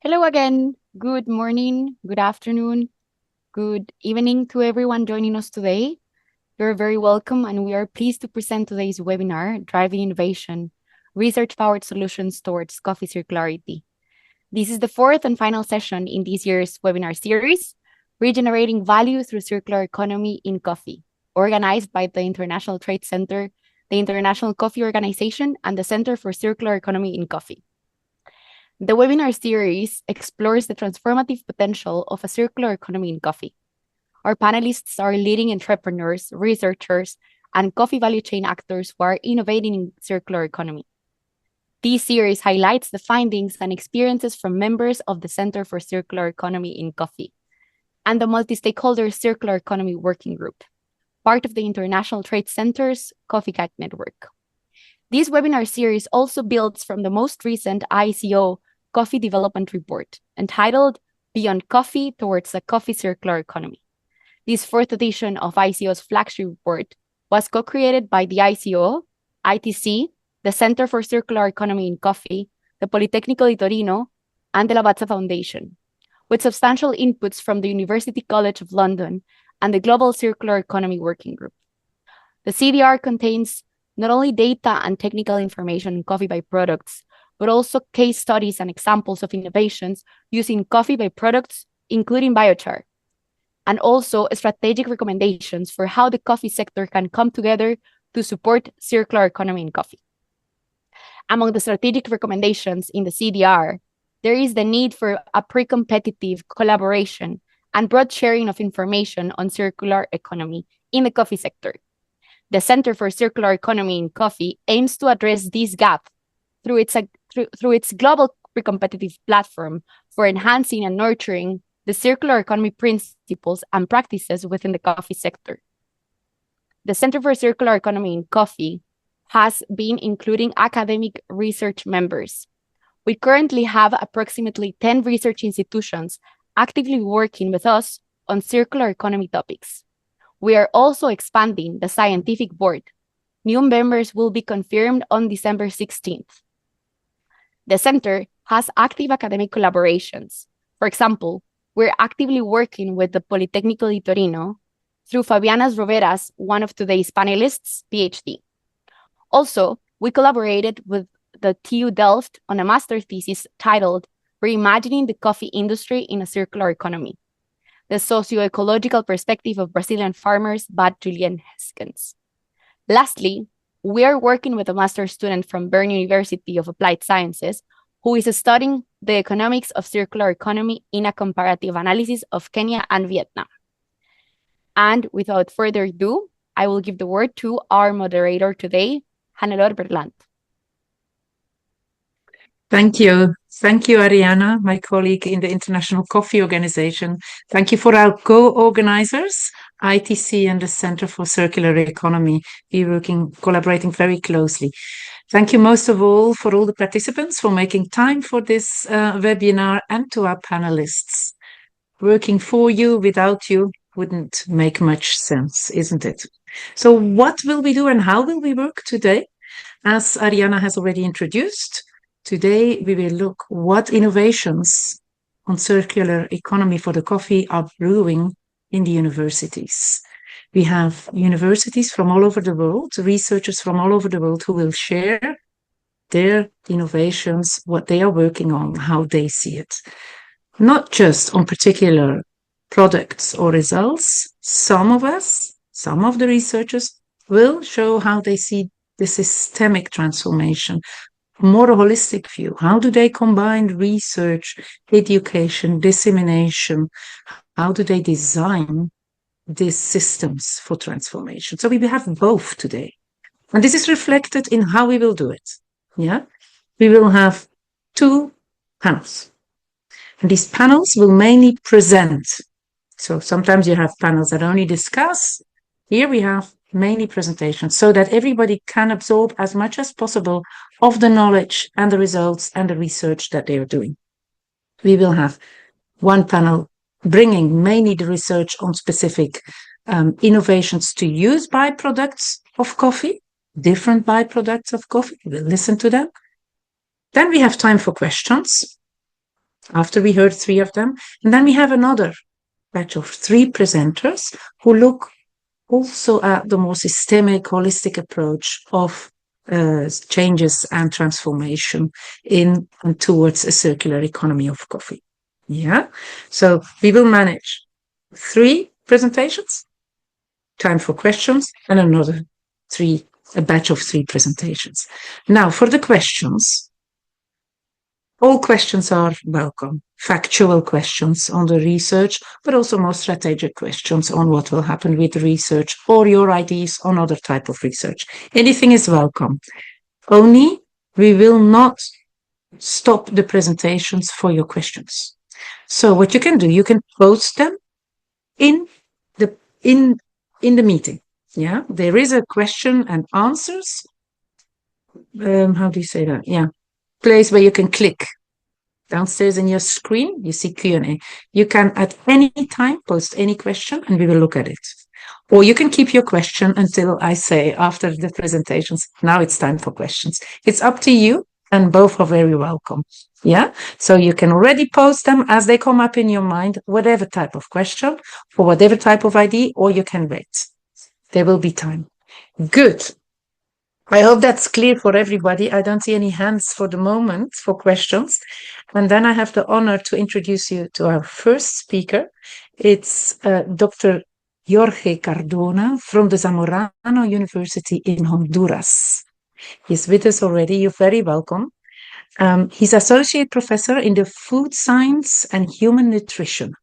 Hello again. Good morning, good afternoon, good evening to everyone joining us today. You're very welcome, and we are pleased to present today's webinar, Driving Innovation, Research-Powered Solutions Towards Coffee Circularity. This is the fourth and final session in this year's webinar series, Regenerating Value Through Circular Economy in Coffee, organized by the International Trade Center, the International Coffee Organization, and the Center for Circular Economy in Coffee. The webinar series explores the transformative potential of a circular economy in coffee. Our panelists are leading entrepreneurs, researchers, and coffee value chain actors who are innovating in circular economy. This series highlights the findings and experiences from members of the Center for Circular Economy in Coffee and the multi-stakeholder Circular Economy Working Group, part of the International Trade Center's Coffee Guide Network. This webinar series also builds from the most recent ICO Coffee Development Report, entitled Beyond Coffee Towards a Coffee Circular Economy. This fourth edition of ICO's flagship report was co-created by the ICO, ITC, the Center for Circular Economy in Coffee, the Politecnico di Torino, and the Lavazza Foundation, with substantial inputs from the University College of London and the Global Circular Economy Working Group. The CDR contains not only data and technical information on coffee byproducts, but also case studies and examples of innovations using coffee byproducts, including biochar, and also strategic recommendations for how the coffee sector can come together to support circular economy in coffee. Among the strategic recommendations in the CDR, there is the need for a precompetitive collaboration and broad sharing of information on circular economy in the coffee sector. The Center for Circular Economy in Coffee aims to address this gap through its global precompetitive platform for enhancing and nurturing the circular economy principles and practices within the coffee sector. The Center for Circular Economy in Coffee has been including academic research members. We currently have approximately 10 research institutions actively working with us on circular economy topics. We are also expanding the scientific board. New members will be confirmed on December 16th. The center has active academic collaborations. For example, we're actively working with the Politecnico di Torino through Fabiana Roveras, one of today's panelists, PhD. Also, we collaborated with the TU Delft on a master's thesis titled Reimagining the Coffee Industry in a Circular Economy, the Socio-Ecological Perspective of Brazilian Farmers by Julian Heskens. Lastly, we are working with a master's student from Bern University of Applied Sciences who is studying the economics of circular economy in a comparative analysis of Kenya and Vietnam. And without further ado, I will give the word to our moderator today, Hannelore Berland. Thank you. Thank you, Ariana, my colleague in the International Coffee Organization. Thank you for our co-organizers, ITC and the Center for Circular Economy. We're collaborating very closely. Thank you most of all for all the participants for making time for this webinar, and to our panelists. Working for you without you wouldn't make much sense, isn't it? So what will we do and how will we work today? As Ariana has already introduced, today we will look what innovations on circular economy for the coffee are brewing in the universities. We have universities from all over the world, researchers from all over the world who will share their innovations, what they are working on, how they see it. Not just on particular products or results. Some of the researchers will show how they see the systemic transformation, more a holistic view. How do they combine research, education, dissemination? How do they design these systems for transformation? So we will have both today. And this is reflected in how we will do it. Yeah, we will have two panels. And these panels will mainly present. So sometimes you have panels that only discuss. Here we have mainly presentations so that everybody can absorb as much as possible of the knowledge and the results and the research that they are doing. We will have one panel bringing mainly the research on specific innovations to use byproducts of coffee, different byproducts of coffee. We'll listen to them. Then we have time for questions. after we heard three of them. And then we have another batch of three presenters who look also at the more systemic, holistic approach of changes and transformation in and towards a circular economy of coffee. Yeah. So we will manage three presentations, time for questions, and another a batch of three presentations. Now, for the questions, all questions are welcome. Factual questions on the research, but also more strategic questions on what will happen with the research or your ideas on other type of research. Anything is welcome. Only we will not stop the presentations for your questions. So what you can do, you can post them in the in the meeting. Yeah, there is a question and answers. How do you say that? Yeah, place where you can click. Downstairs in your screen, you see Q&A. You can at any time post any question and we will look at it. Or you can keep your question until I say after the presentations, now it's time for questions. It's up to you and both are very welcome. Yeah. So you can already post them as they come up in your mind, whatever type of question for whatever type of idea, or you can wait. There will be time. Good. I hope that's clear for everybody. I don't see any hands for the moment for questions. And then I have the honor to introduce you to our first speaker. It's Dr. Jorge Cardona from the Zamorano University in Honduras. He's with us already. You're very welcome. He's associate professor in the food science and human nutrition.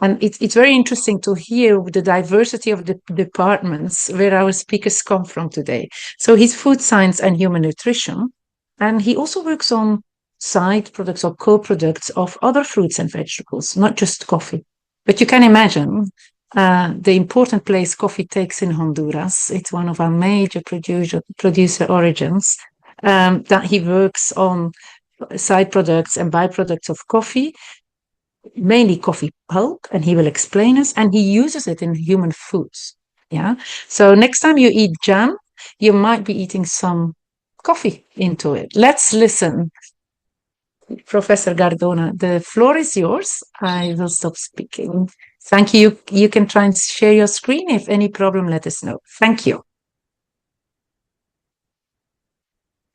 And it's very interesting to hear the diversity of the departments where our speakers come from today. So he's food science and human nutrition, and he also works on side products or co-products of other fruits and vegetables, not just coffee. But you can imagine the important place coffee takes in Honduras. It's one of our major producer origins, that he works on side products and byproducts of coffee, mainly coffee pulp, and he will explain us, and he uses it in human foods. Yeah. So next time you eat jam, you might be eating some coffee into it. Let's listen. Professor Cardona, the floor is yours. I will stop speaking. Thank you. You can try and share your screen. If any problem, let us know. Thank you.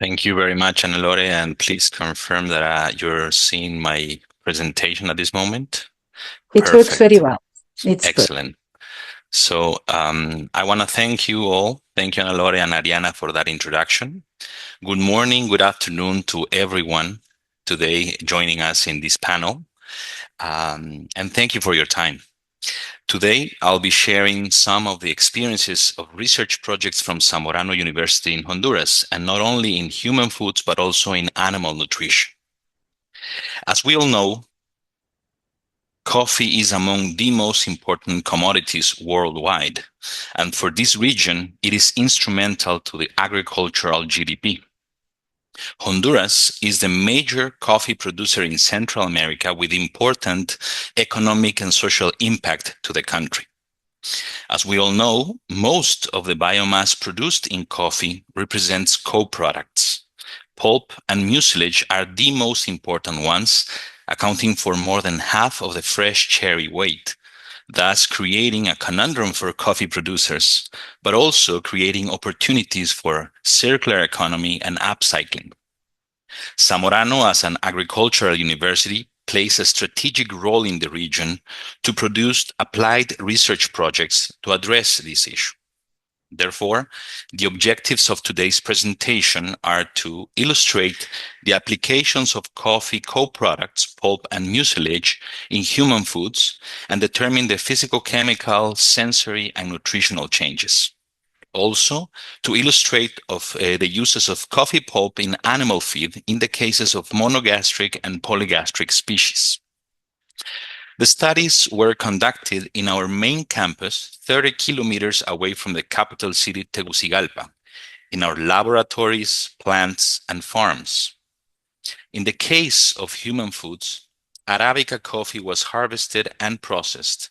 Thank you very much, Anna-Lore, and please confirm that you're seeing my presentation at this moment. It works very well. It's excellent. Good. So I want to thank you all. Thank you, Anna-Lore and Ariana, for that introduction. Good morning, good afternoon to everyone today joining us in this panel. And thank you for your time. Today, I'll be sharing some of the experiences of research projects from Zamorano University in Honduras, and not only in human foods, but also in animal nutrition. As we all know, coffee is among the most important commodities worldwide, and for this region, it is instrumental to the agricultural GDP. Honduras is the major coffee producer in Central America with important economic and social impact to the country. As we all know, most of the biomass produced in coffee represents co-products. Pulp and mucilage are the most important ones, accounting for more than half of the fresh cherry weight, thus creating a conundrum for coffee producers, but also creating opportunities for circular economy and upcycling. Zamorano, as an agricultural university, plays a strategic role in the region to produce applied research projects to address this issue. Therefore, the objectives of today's presentation are to illustrate the applications of coffee co-products, pulp and mucilage in human foods, and determine the physical, chemical, sensory, and nutritional changes. Also, to illustrate the uses of coffee pulp in animal feed in the cases of monogastric and polygastric species. The studies were conducted in our main campus, 30 kilometers away from the capital city, Tegucigalpa, in our laboratories, plants, and farms. In the case of human foods, Arabica coffee was harvested and processed.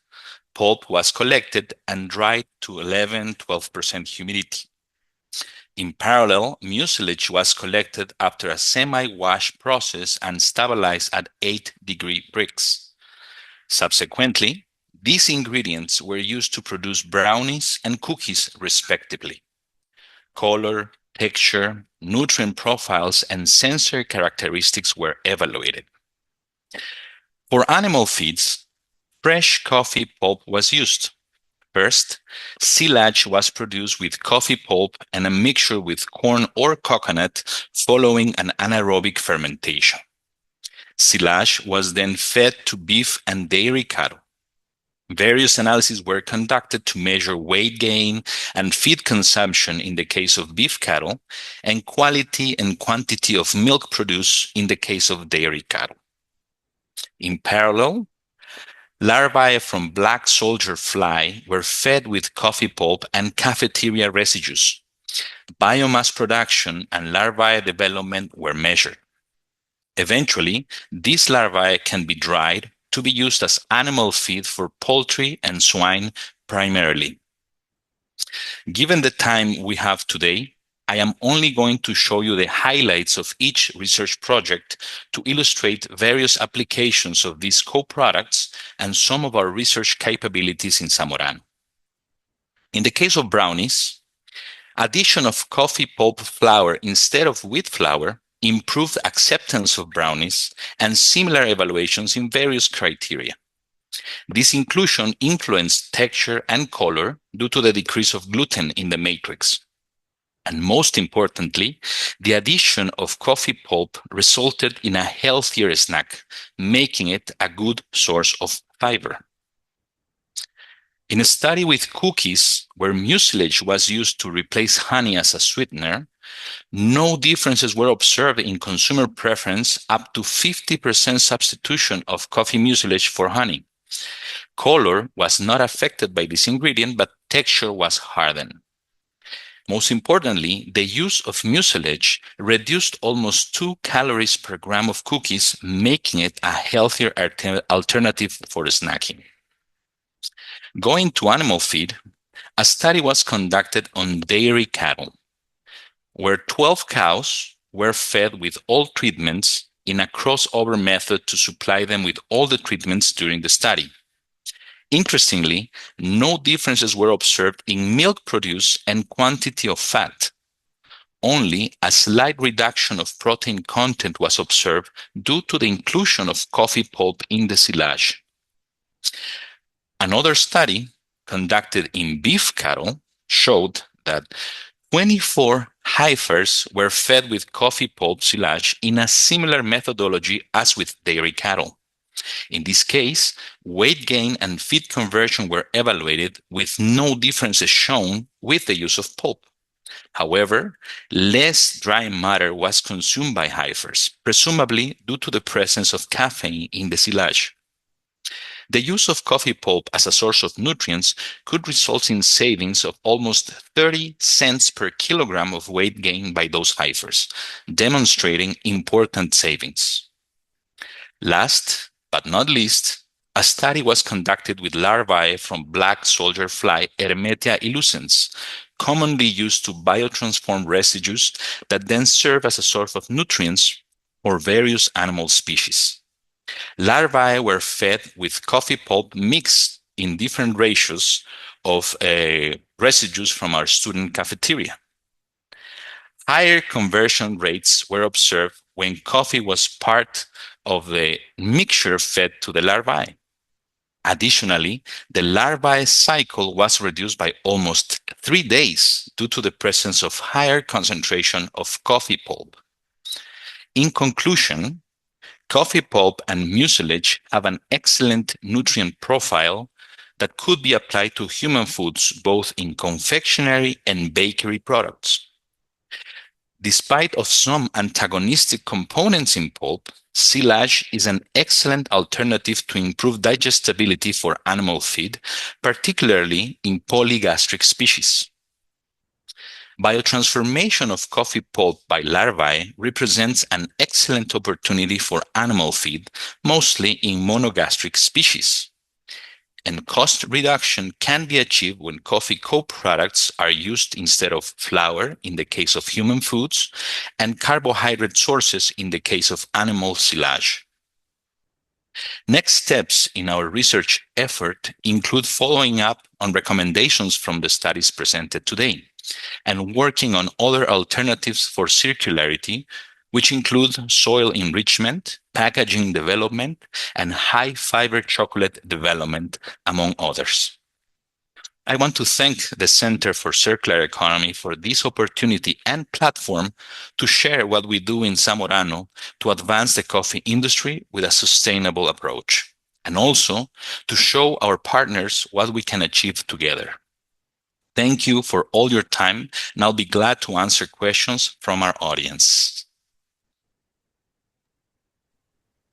Pulp was collected and dried to 11-12% humidity. In parallel, mucilage was collected after a semi-wash process and stabilized at 8-degree Brix. Subsequently, these ingredients were used to produce brownies and cookies, respectively. Color, texture, nutrient profiles, and sensory characteristics were evaluated. For animal feeds, fresh coffee pulp was used. First, silage was produced with coffee pulp and a mixture with corn or coconut following an anaerobic fermentation. Silage was then fed to beef and dairy cattle. Various analyses were conducted to measure weight gain and feed consumption in the case of beef cattle, and quality and quantity of milk produced in the case of dairy cattle. In parallel, larvae from black soldier fly were fed with coffee pulp and cafeteria residues. Biomass production and larvae development were measured. Eventually, these larvae can be dried to be used as animal feed for poultry and swine primarily. Given the time we have today, I am only going to show you the highlights of each research project to illustrate various applications of these co-products and some of our research capabilities in Zamorano. In the case of brownies, addition of coffee pulp flour instead of wheat flour improved acceptance of brownies and similar evaluations in various criteria. This inclusion influenced texture and color due to the decrease of gluten in the matrix. And most importantly, the addition of coffee pulp resulted in a healthier snack, making it a good source of fiber. In a study with cookies, where mucilage was used to replace honey as a sweetener, no differences were observed in consumer preference up to 50% substitution of coffee mucilage for honey. Color was not affected by this ingredient, but texture was hardened. Most importantly, the use of mucilage reduced almost 2 calories per gram of cookies, making it a healthier alternative for snacking. Going to animal feed, a study was conducted on dairy cattle, where 12 cows were fed with all treatments in a crossover method to supply them with all the treatments during the study. Interestingly, no differences were observed in milk produce and quantity of fat. Only a slight reduction of protein content was observed due to the inclusion of coffee pulp in the silage. Another study conducted in beef cattle showed that 24 heifers were fed with coffee pulp silage in a similar methodology as with dairy cattle. In this case, weight gain and feed conversion were evaluated with no differences shown with the use of pulp. However, less dry matter was consumed by heifers, presumably due to the presence of caffeine in the silage. The use of coffee pulp as a source of nutrients could result in savings of almost 30 cents per kilogram of weight gain by those heifers, demonstrating important savings. Last but not least, a study was conducted with larvae from black soldier fly Hermetia illucens, commonly used to biotransform residues that then serve as a source of nutrients for various animal species. Larvae were fed with coffee pulp mixed in different ratios of residues from our student cafeteria. Higher conversion rates were observed when coffee was part of the mixture fed to the larvae. Additionally, the larvae cycle was reduced by almost 3 days due to the presence of higher concentration of coffee pulp. In conclusion, coffee pulp and mucilage have an excellent nutrient profile that could be applied to human foods, both in confectionery and bakery products. Despite of some antagonistic components in pulp, silage is an excellent alternative to improve digestibility for animal feed, particularly in polygastric species. Biotransformation of coffee pulp by larvae represents an excellent opportunity for animal feed, mostly in monogastric species. And cost reduction can be achieved when coffee co-products are used instead of flour in the case of human foods and carbohydrate sources in the case of animal silage. Next steps in our research effort include following up on recommendations from the studies presented today and working on other alternatives for circularity, which include soil enrichment, packaging development, and high-fiber chocolate development, among others. I want to thank the Center for Circular Economy for this opportunity and platform to share what we do in Zamorano to advance the coffee industry with a sustainable approach, and also to show our partners what we can achieve together. Thank you for all your time, and I'll be glad to answer questions from our audience.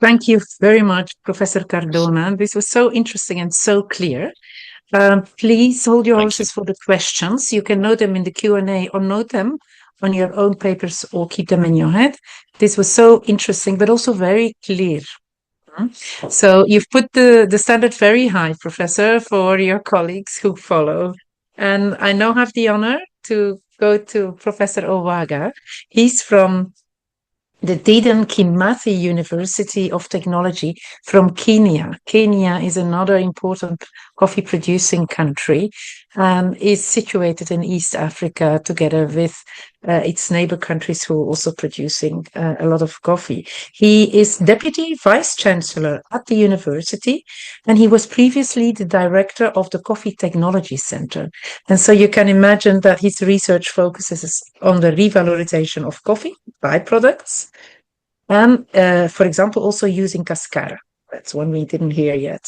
Thank you very much, Professor Cardona. This was so interesting and so clear. Please hold your horses for the questions. You can note them in the Q&A or note them on your own papers or keep them in your head. This was so interesting, but also very clear. So you've put the standard very high, Professor, for your colleagues who follow. And I now have the honor to go to Professor Owaga. He's from the Dedan Kimathi University of Technology from Kenya. Kenya is another important coffee producing country and is situated in East Africa together with its neighbor countries who are also producing a lot of coffee. He is Deputy Vice Chancellor at the university, and he was previously the director of the Coffee Technology Center. And so you can imagine that his research focuses on the revalorization of coffee byproducts, and, for example, also using cascara. That's one we didn't hear yet.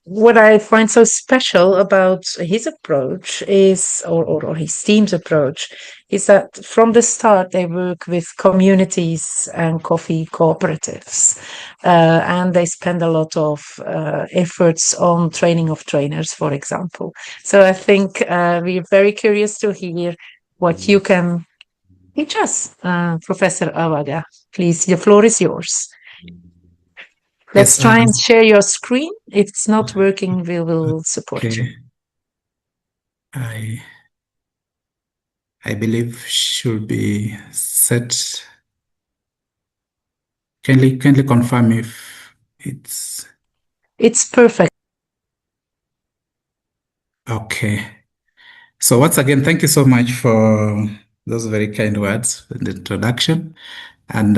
What I find so special about his approach is, or his team's approach, is that from the start they work with communities and coffee cooperatives, and they spend a lot of efforts on training of trainers, for example. So I think we're very curious to hear what you can teach us, Professor Awaga. Please, the floor is yours. Let's try and share your screen. If it's not working, we will support you. I believe should be set. Kindly confirm if it's perfect. Okay. So once again, thank you so much for those very kind words in the introduction, and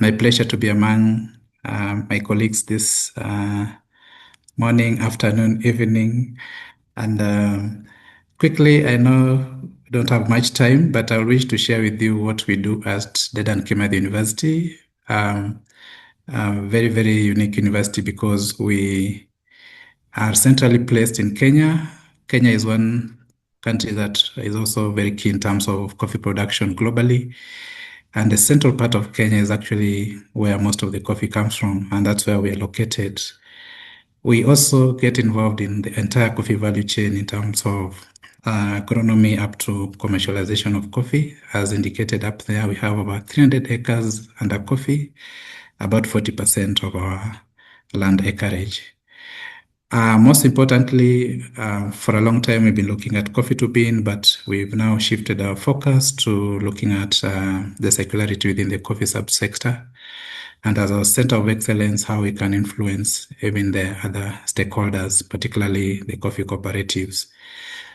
my pleasure to be among my colleagues this morning, afternoon, evening, and quickly, I know we don't have much time, but I wish to share with you what we do at Dedan Kimathi University. Very, very unique university because we are centrally placed in Kenya. Kenya is one country that is also very key in terms of coffee production globally. And the central part of Kenya is actually where most of the coffee comes from, and that's where we are located. We also get involved in the entire coffee value chain in terms of agronomy up to commercialization of coffee. As indicated up there, we have about 300 acres under coffee, about 40% of our land acreage. Most importantly, for a long time, we've been looking at coffee to bean, but we've now shifted our focus to looking at the circularity within the coffee subsector, and as our center of excellence, how we can influence even the other stakeholders, particularly the coffee cooperatives.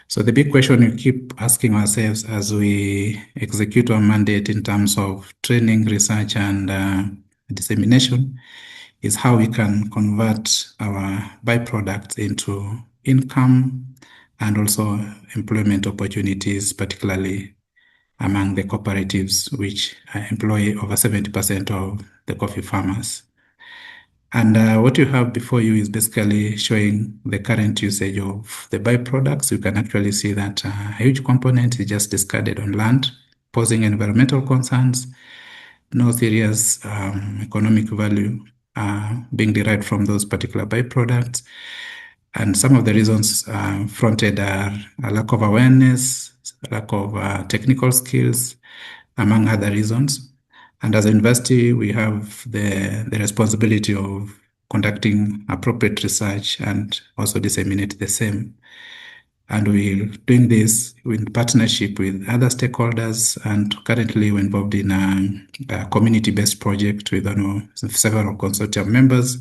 So the big question we keep asking ourselves as we execute our mandate in terms of training, research, and dissemination is how we can convert our byproducts into income and also employment opportunities, particularly among the cooperatives, which employ over 70% of the coffee farmers. And what you have before you is basically showing the current usage of the byproducts. You can actually see that a huge component is just discarded on land, posing environmental concerns, no serious economic value being derived from those particular byproducts. And some of the reasons fronted are a lack of awareness, lack of technical skills, among other reasons. And as a university, we have the responsibility of conducting appropriate research and also disseminate the same. And we're doing this in partnership with other stakeholders, and currently we're involved in a community-based project with several consortium members.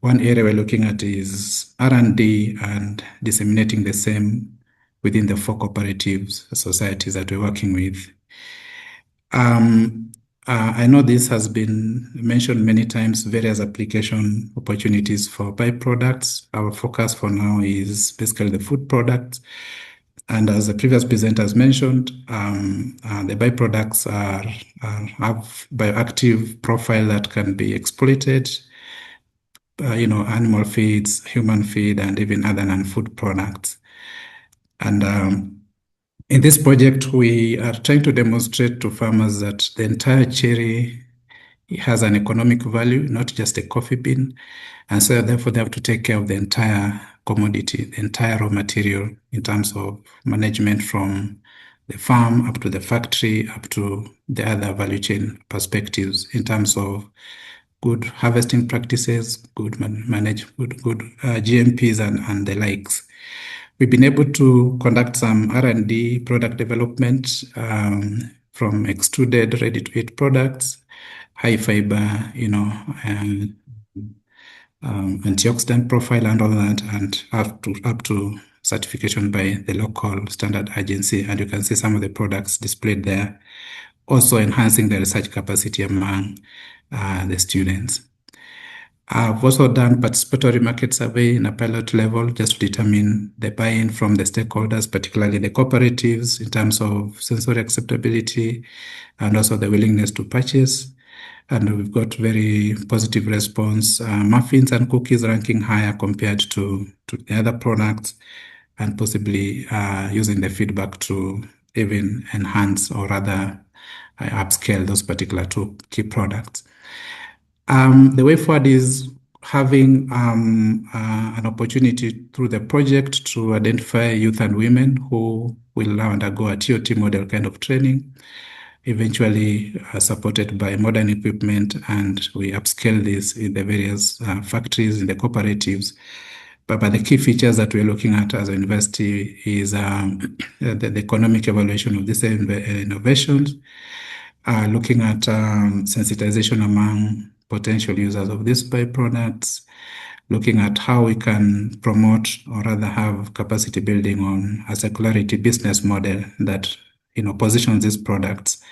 One area we're looking at is R&D and disseminating the same within the 4 cooperatives societies that we're working with. I know this has been mentioned many times, various application opportunities for byproducts. Our focus for now is basically the food products. And as the previous presenter has mentioned, the byproducts have bioactive profile that can be exploited, animal feeds, human feed, and even other non-food products. And in this project, we are trying to demonstrate to farmers that the entire cherry has an economic value, not just a coffee bean. And so therefore they have to take care of the entire commodity, the entire raw material in terms of management from the farm up to the factory, up to the other value chain perspectives in terms of good harvesting practices, good GMPs and the likes. We've been able to conduct some R&D product development from extruded ready-to-eat products, high fiber, antioxidant profile and all that, and up to certification by the local standard agency. And you can see some of the products displayed there, also enhancing the research capacity among the students. I've also done participatory market survey in a pilot level just to determine the buy-in from the stakeholders, particularly the cooperatives, in terms of sensory acceptability and also the willingness to purchase. And we've got very positive response. Muffins and cookies ranking higher compared to the other products, and possibly using the feedback to even enhance or rather upscale those particular 2 key products. The way forward is having an opportunity through the project to identify youth and women who will now undergo a TOT model kind of training, eventually supported by modern equipment, and we upscale this in the various factories, in the cooperatives. But the key features that we're looking at as a university is the economic evaluation of these innovations, looking at sensitization among potential users of these byproducts, looking at how we can promote or rather have capacity building on a circularity business model that positions these products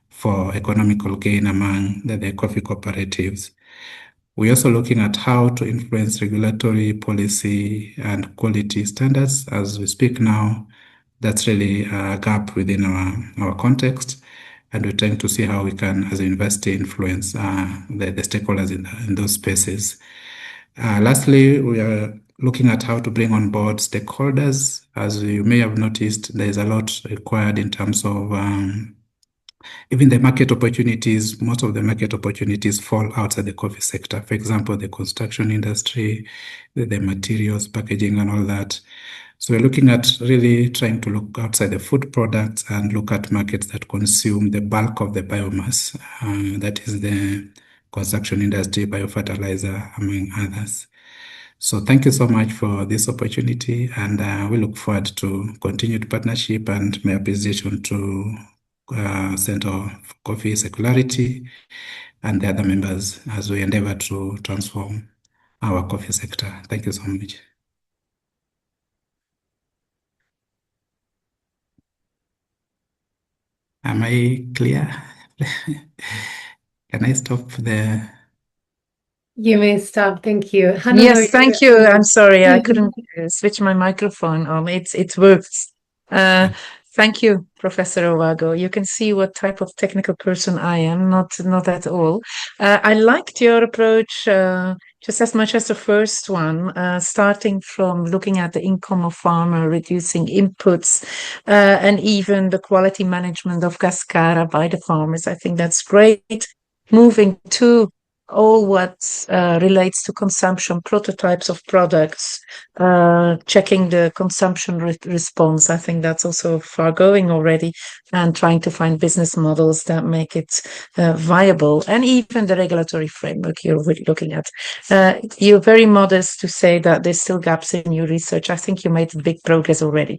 for economical gain among the coffee cooperatives. We're also looking at how to influence regulatory policy and quality standards. As we speak now, that's really a gap within our context. And we're trying to see how we can, as a university, influence the stakeholders in those spaces. Lastly, we are looking at how to bring on board stakeholders. As you may have noticed, there's a lot required in terms of even the market opportunities. Most of the market opportunities fall outside the coffee sector. For example, the construction industry, the materials, packaging, and all that. So we're looking at really trying to look outside the food products and look at markets that consume the bulk of the biomass. That is the construction industry, biofertilizer, among others. So thank you so much for this opportunity, and we look forward to continued partnership and my appreciation to Center for Coffee Circularity and the other members as we endeavor to transform our coffee sector. Thank you so much. Am I clear? Can I stop there? You may stop. Thank you. Yes, thank you. I'm sorry, I couldn't switch my microphone on. It works. Thank you, Professor Owago. You can see what type of technical person I am, not at all. I liked your approach just as much as the first one, starting from looking at the income of farmer, reducing inputs, and even the quality management of cascara by the farmers. I think that's great. Moving to all what relates to consumption, prototypes of products, checking the consumption response. I think that's also far going already, and trying to find business models that make it viable, and even the regulatory framework you're looking at. You're very modest to say that there's still gaps in your research. I think you made big progress already.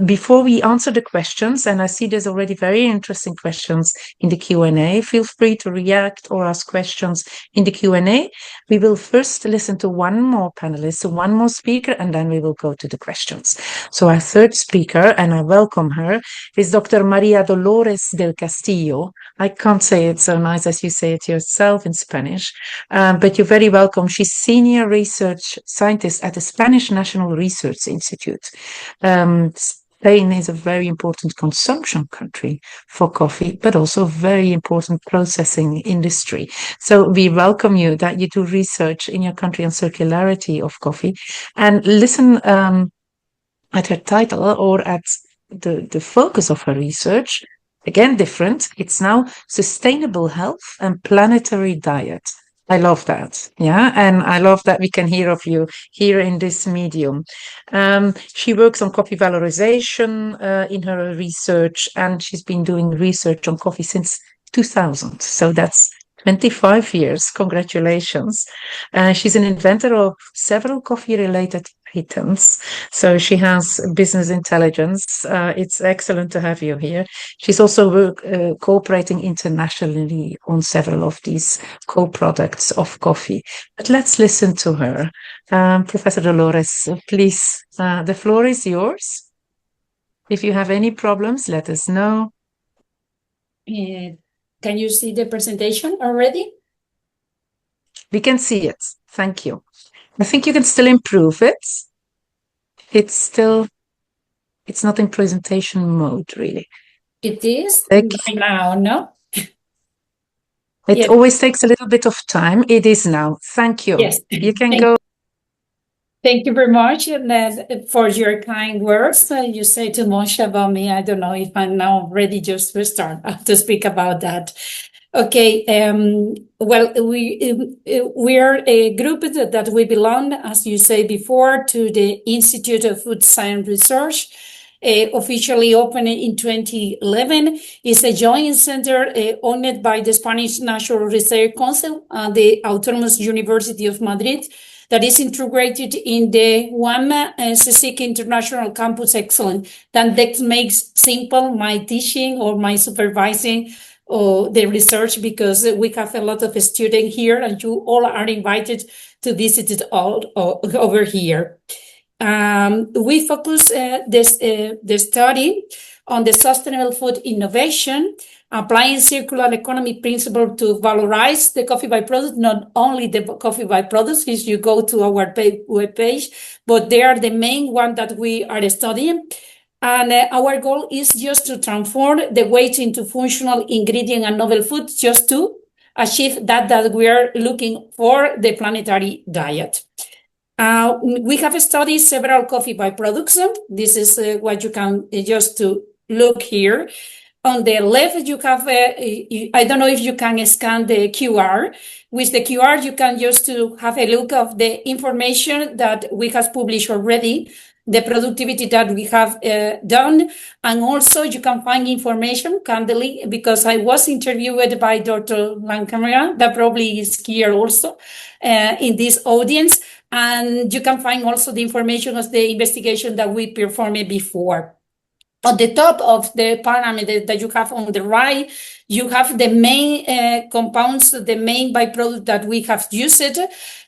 Before we answer the questions, and I see there's already very interesting questions in the Q&A, feel free to react or ask questions in the Q&A. We will first listen to one more panelist, so one more speaker, and then we will go to the questions. So our third speaker, and I welcome her, is Dr. Maria Dolores del Castillo. I can't say it so nice as you say it yourself in Spanish, but you're very welcome. She's senior research scientist at the Spanish National Research Institute. Spain is a very important consumption country for coffee, but also very important processing industry. So we welcome you that you do research in your country on circularity of coffee, and listen at her title or at the focus of her research. Again, different. It's now sustainable health and planetary diet. I love that. Yeah. And I love that we can hear of you here in this medium. She works on coffee valorization in her research, and she's been doing research on coffee since 2000. So that's 25 years. Congratulations. She's an inventor of several coffee-related patents. So she has business intelligence. It's excellent to have you here. She's also cooperating internationally on several of these co-products of coffee. But let's listen to her. Professor Dolores, please, the floor is yours. If you have any problems, let us know. Can you see the presentation already? We can see it. Thank you. I think you can still improve it. It's not in presentation mode, really. It is right now, no? It always takes a little bit of time. It is now. Thank you. Yes. You can go. Thank you very much for your kind words. You say too much about me. I don't know if I'm now ready just to start to speak about that. Okay. Well, we are a group that we belong, as you say before, to the Institute of Food Science Research. Officially opened in 2011, is a joint center owned by the Spanish National Research Council and the Autonomous University of Madrid, that is integrated in the one CSIC International Campus Excellence. That makes simple my teaching or my supervising or the research, because we have a lot of students here, and you all are invited to visit it all over here. We focus the study on the sustainable food innovation, applying circular economy principle to valorize the coffee byproducts, not only the coffee byproducts, if you go to our webpage, but they are the main one that we are studying. And our goal is just to transform the waste into functional ingredient and novel food, just to achieve that we are looking for the planetary diet. We have studied several coffee byproducts. This is what you can just to look here. On the left, you have, I don't know if you can scan the QR. With the QR, you can just to have a look of the information that we have published already, the productivity that we have done. And also you can find information candidly, because I was interviewed by Dr. Lancamera, that probably is here also in this audience. And you can find also the information of the investigation that we performed before. On the top of the parameter that you have on the right, you have the main compounds, the main byproduct that we have used,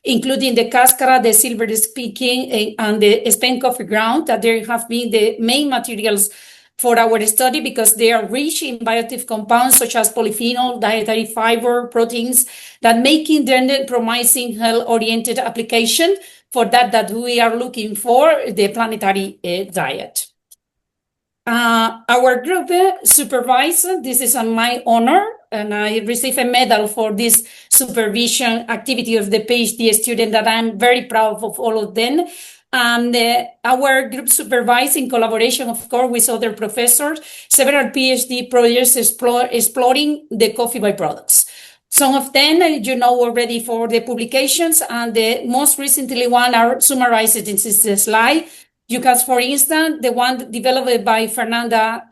including the cascara, the silver speaking, and the Spain coffee ground, that there have been the main materials for our study, because they are rich in bioactive compounds such as polyphenol, dietary fiber, proteins, that making them promising health-oriented application for that we are looking for, the planetary diet. Our group supervisor, this is on my honor, and I received a medal for this supervision activity of the PhD student, that I'm very proud of all of them. And our group supervised, in collaboration, of course, with other professors, several PhD projects exploring the coffee byproducts. Some of them you know already for the publications, and the most recently one are summarized in this slide. You can, for instance, the one developed by Fernanda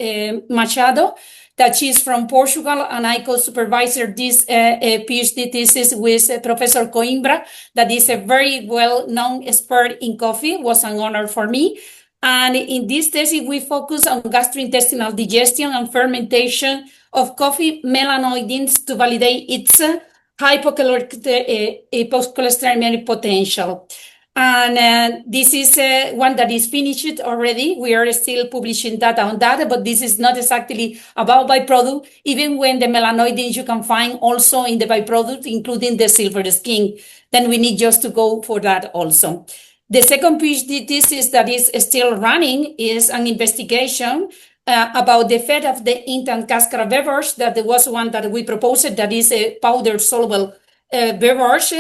Machado, that she's from Portugal, and I co-supervisor this PhD thesis with Professor Coimbra, that is a very well-known expert in coffee. It was an honor for me. And in this thesis, we focus on gastrointestinal digestion and fermentation of coffee melanoidins to validate its hypocholesteric potential. And this is one that is finished already. We are still publishing data on that, but this is not exactly about byproduct, even when the melanoidins you can find also in the byproduct, including the silver skin. Then we need just to go for that also. The second PhD thesis that is still running is an investigation about the effect of the instant cascara beverage. That was one that we proposed, that is a powder soluble beverage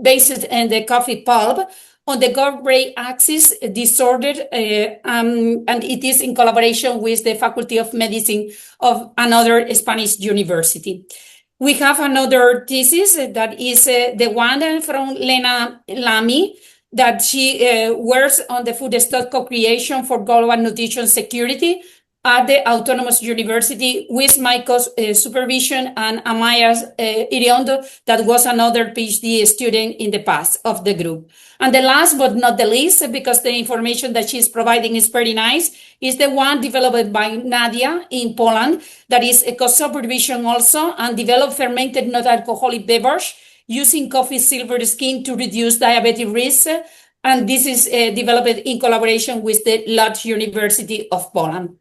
based on the coffee pulp on the gut-brain axis disordered, and it is in collaboration with the Faculty of Medicine of another Spanish university. We have another thesis that is the one from Lena Lamy, that she works on the food stock co-creation for global nutrition security at the Autonomous University with my supervision and Amaya Iriondo, that was another PhD student in the past of the group. And the last but not the least, because the information that she's providing is very nice, is the one developed by Nadia in Poland, that is a co-supervision also, and developed fermented non-alcoholic beverage using coffee silver skin to reduce diabetic risk. And this is developed in collaboration with the Lodz University of Poland.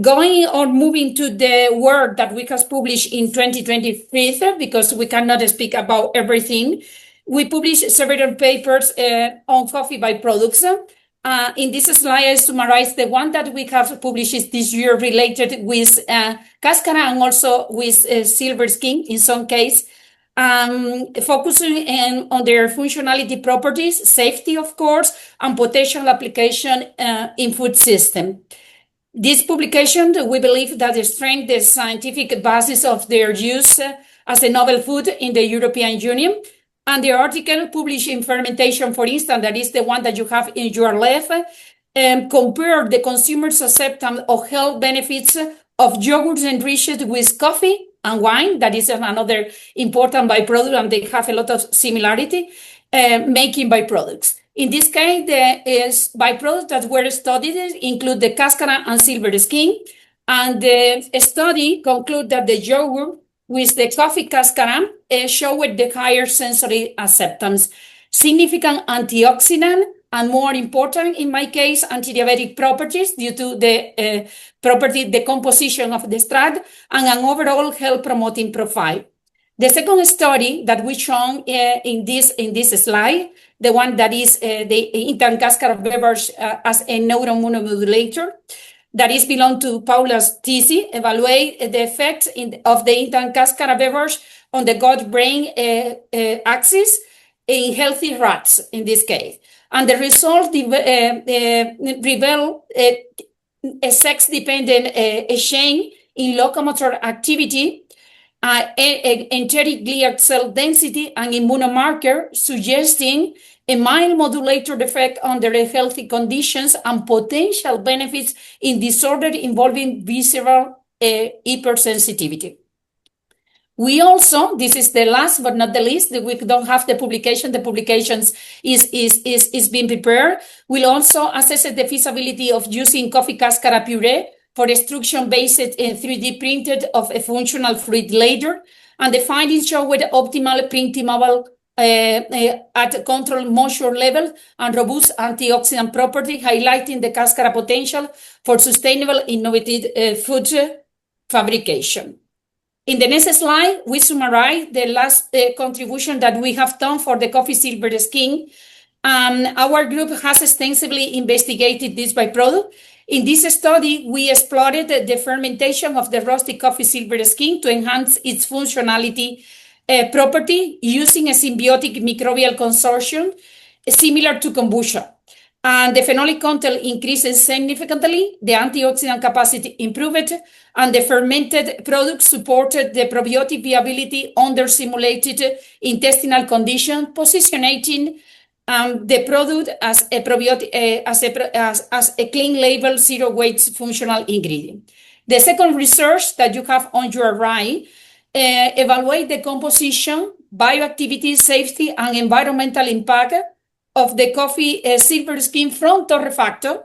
Going or moving to the work that we have published in 2023, because we cannot speak about everything, we published several papers on coffee byproducts. In this slide, I summarize the one that we have published this year related with cascara and also with silver skin in some case, focusing on their functionality properties, safety, of course, and potential application in food system. This publication, we believe that strengthens the scientific basis of their use as a novel food in the European Union. And the article published in Fermentation, for instance, that is the one that you have in your left, compare the consumer's acceptance of health benefits of yogurts enriched with coffee and wine, that is another important byproduct, and they have a lot of similarity, making byproducts. In this case, the byproducts that were studied include the cascara and silver skin, and the study concluded that the yogurt with the coffee cascara showed the higher sensory acceptance, significant antioxidant, and more important, in my case, antidiabetic properties due to the the composition of the extract, and an overall health promoting profile. The second study that we shown in this slide, the one that is the instant cascara beverage as a neuroimmunomodulator, that is belong to Paula's thesis, evaluate the effects of the instant cascara beverage on the gut-brain axis in healthy rats, in this case. And the result reveal a sex-dependent change in locomotor activity, enteric glial cell density, and immunomarker, suggesting a mild modulator effect under healthy conditions and potential benefits in disorder involving visceral hypersensitivity. We also, this is the last but not the least, we don't have the publication. The publications is being prepared. We'll also assess the feasibility of using coffee cascara puree for extrusion-based and 3D printed of a functional fluid later, and the findings show with optimal printing model at controlled moisture level and robust antioxidant property, highlighting the cascara potential for sustainable innovative food fabrication. In the next slide, we summarize the last contribution that we have done for the coffee silver skin. Our group has extensively investigated this byproduct. In this study, we explored the fermentation of the roasted coffee silver skin to enhance its functionality property using a symbiotic microbial consortium similar to kombucha. And the phenolic content increases significantly, the antioxidant capacity improved, and the fermented product supported the probiotic viability under simulated intestinal conditions, positioning the product as a probiotic, as a clean label, zero weight functional ingredient. The second research that you have on your right evaluate the composition, bioactivity, safety, and environmental impact of the coffee silver skin from torrefactor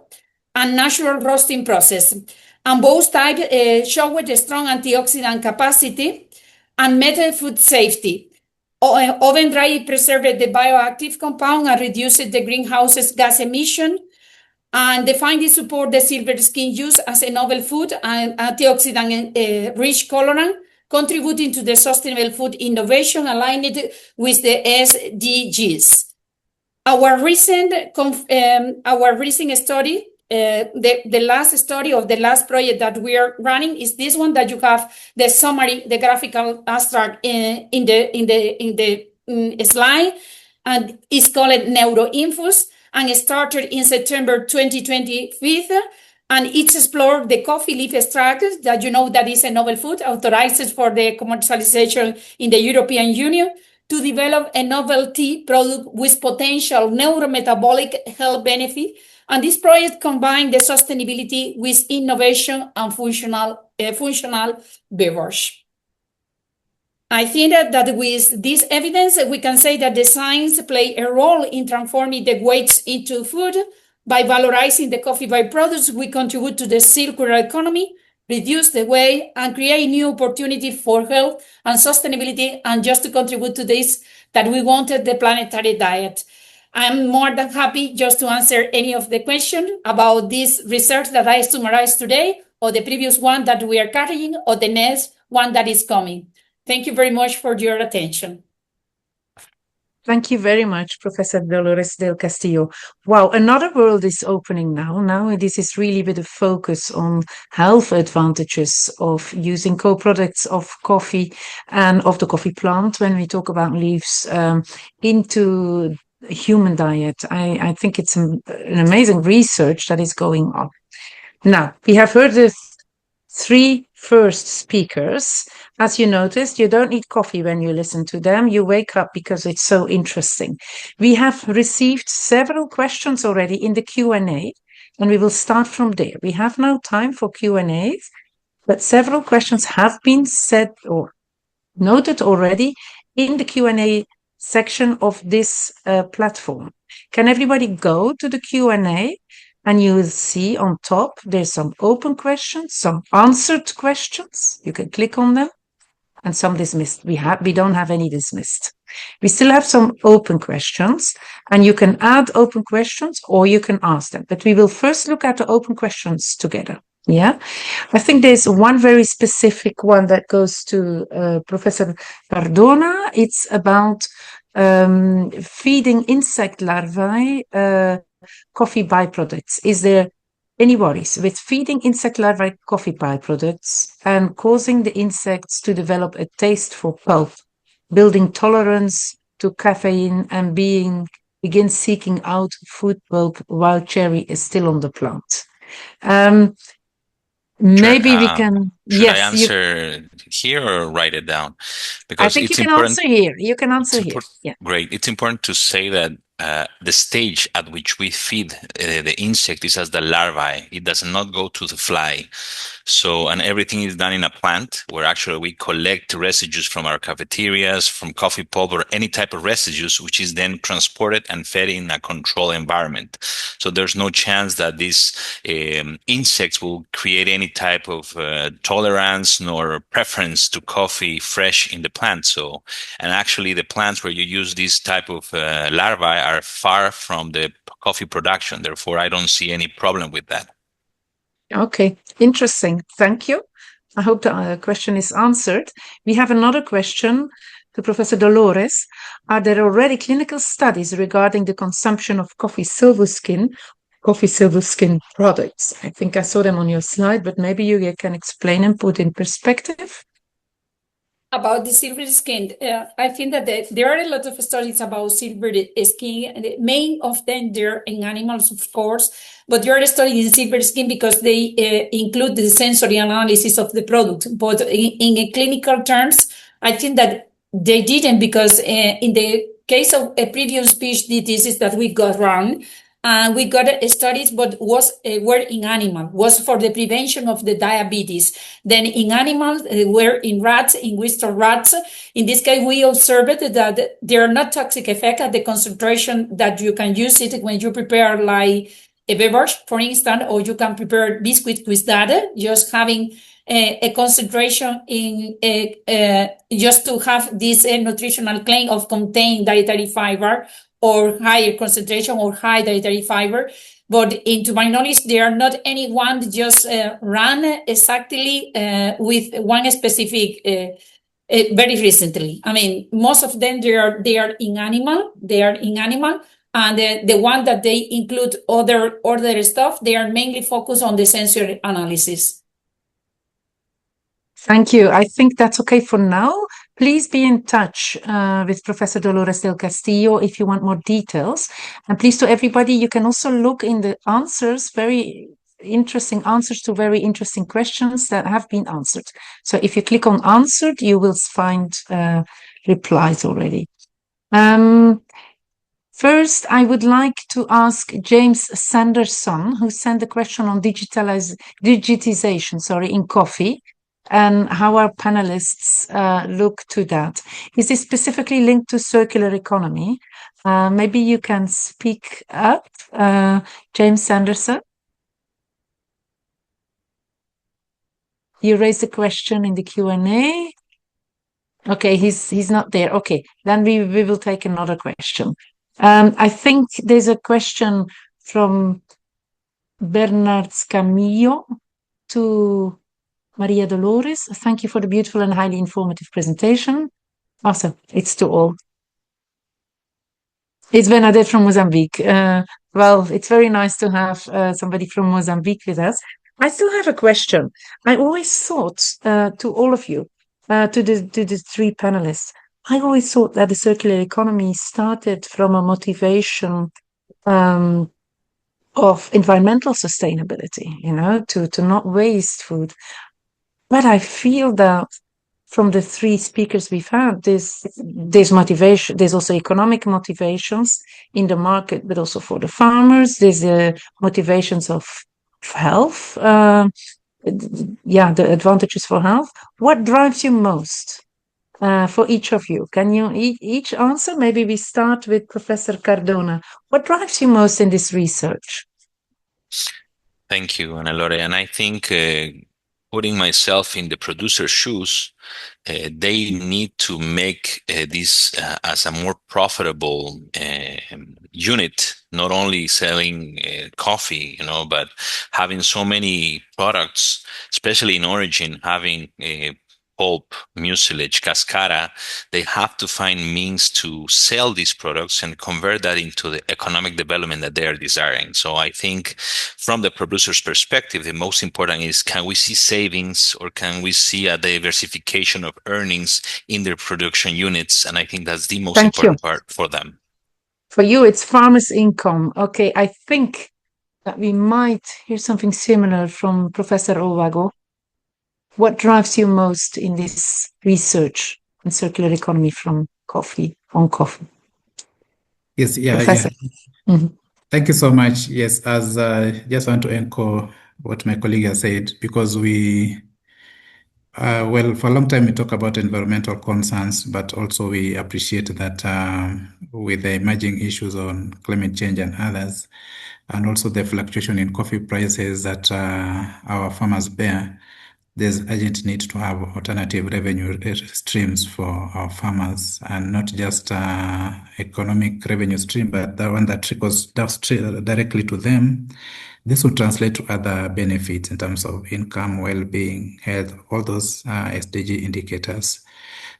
and natural roasting process. And both types showed a strong antioxidant capacity and met food safety. Oven dry preserved the bioactive compound and reduced the greenhouse gas emission. And the findings support the silver skin use as a novel food and antioxidant rich colorant, contributing to the sustainable food innovation aligned with the SDGs. Our recent study, the last study of the last project that we are running is this one that you have the summary, the graphical abstract in the slide, and it's called Neuroinfus, and it started in September 2025. And it explored the coffee leaf extract that you know that is a novel food authorized for the commercialization in the European Union to develop a novel tea product with potential neurometabolic health benefit. And this project combined the sustainability with innovation and functional beverage. I think that with this evidence, we can say that the science play a role in transforming the waste into food. By valorizing the coffee byproducts, we contribute to the circular economy, reduce the waste, and create new opportunities for health and sustainability. And just to contribute to this, that we wanted the planetary diet. I'm more than happy just to answer any of the questions about this research that I summarized today, or the previous one that we are carrying, or the next one that is coming. Thank you very much for your attention. Thank you very much, Professor Dolores del Castillo. Wow, another world is opening now. Now this is really with a focus on health advantages of using co-products of coffee and of the coffee plant when we talk about leaves into human diet. I think it's an amazing research that is going on. Now, we have heard the three first speakers. As you noticed, you don't need coffee when you listen to them. You wake up because it's so interesting. We have received several questions already in the Q&A, and we will start from there. We have no time for Q&A, but several questions have been said or noted already in the Q&A section of this platform. Can everybody go to the Q&A? And you will see on top, there's some open questions, some answered questions. You can click on them, and some dismissed. We don't have any dismissed. We still have some open questions, and you can add open questions or you can ask them. But we will first look at the open questions together. Yeah, I think there's one very specific one that goes to Professor Cardona. It's about feeding insect larvae coffee byproducts. Is there any worries with feeding insect larvae coffee byproducts and causing the insects to develop a taste for pulp, building tolerance to caffeine, and begin seeking out food pulp while cherry is still on the plant? Maybe we can. Should I answer here or write it down? Because I think you can answer here. You can answer here. Yeah. Great. It's important to say that the stage at which we feed the insect is as the larvae. It does not go to the fly. So, and everything is done in a plant where actually we collect residues from our cafeterias, from coffee pulp, or any type of residues, which is then transported and fed in a controlled environment. So there's no chance that these insects will create any type of tolerance nor preference to coffee fresh in the plant. So, and actually the plants where you use this type of larvae are far from the coffee production. Therefore, I don't see any problem with that. Okay, interesting. Thank you. I hope the question is answered. We have another question to Professor Dolores. Are there already clinical studies regarding the consumption of coffee silver skin products? I think I saw them on your slide, but maybe you can explain and put in perspective. about the silver skin, I think that there are a lot of studies about silver skin. And the main of them, they're in animals, of course, but there are studies in silver skin because they include the sensory analysis of the product. But in a clinical terms, I think that they didn't, because in the case of a previous PhD thesis that we got wrong, we got studies, but were in animal, was for the prevention of the diabetes. Then in animals, were in rats, in Wistar rats. In this case, we observed that there are not toxic effect at the concentration that you can use it when you prepare like a beverage, for instance, or you can prepare biscuit with that, just having a concentration in just to have this nutritional claim of contain dietary fiber or higher concentration or high dietary fiber. But to my knowledge, there are not anyone just run exactly with one specific very recently. I mean, most of them, they are in animal, and the one that they include other stuff, they are mainly focused on the sensory analysis. Thank you. I think that's okay for now. Please be in touch with Professor Dolores del Castillo if you want more details. And please, to everybody, you can also look in the answers, very interesting answers to very interesting questions that have been answered. So if you click on answered, you will find replies already. First, I would like to ask James Sanderson, who sent a question on digitization in coffee, and how our panelists look to that. Is this specifically linked to circular economy? Maybe you can speak up, James Sanderson. You raised the question in the Q&A. Okay, he's not there. Okay, then we will take another question. I think there's a question from Bernard Scamillo to Maria Dolores. Thank you for the beautiful and highly informative presentation. Awesome. It's to all. It's Bernadette from Mozambique. Well, it's very nice to have somebody from Mozambique with us. I still have a question. I always thought to all of you, to the three panelists, I always thought that the circular economy started from a motivation of environmental sustainability, to not waste food. But I feel that from the three speakers we've had, there's motivation. There's also economic motivations in the market, but also for the farmers. There's motivations of health. The advantages for health. What drives you most for each of you? Can you each answer? Maybe we start with Professor Cardona. What drives you most in this research? Thank you, Ana Lore. And I think putting myself in the producer's shoes, they need to make this as a more profitable unit, not only selling coffee, but having so many products, especially in origin, having pulp, mucilage, cascara. They have to find means to sell these products and convert that into the economic development that they are desiring. So I think from the producer's perspective, the most important is, can we see savings, or can we see a diversification of earnings in their production units? And I think that's the most important part for them. For you, it's farmers' income. Okay, I think that we might hear something similar from Professor Owago. What drives you most in this research in circular economy from coffee, on coffee? Yes, Professor. Yeah. Mm-hmm. Thank you so much. Yes, as just want to echo what my colleague has said, because we, for a long time we talk about environmental concerns, but also we appreciate that with the emerging issues on climate change and others, and also the fluctuation in coffee prices that our farmers bear, there's urgent need to have alternative revenue streams for our farmers, and not just economic revenue stream, but the one that trickles directly to them. This will translate to other benefits in terms of income, well-being, health, all those SDG indicators.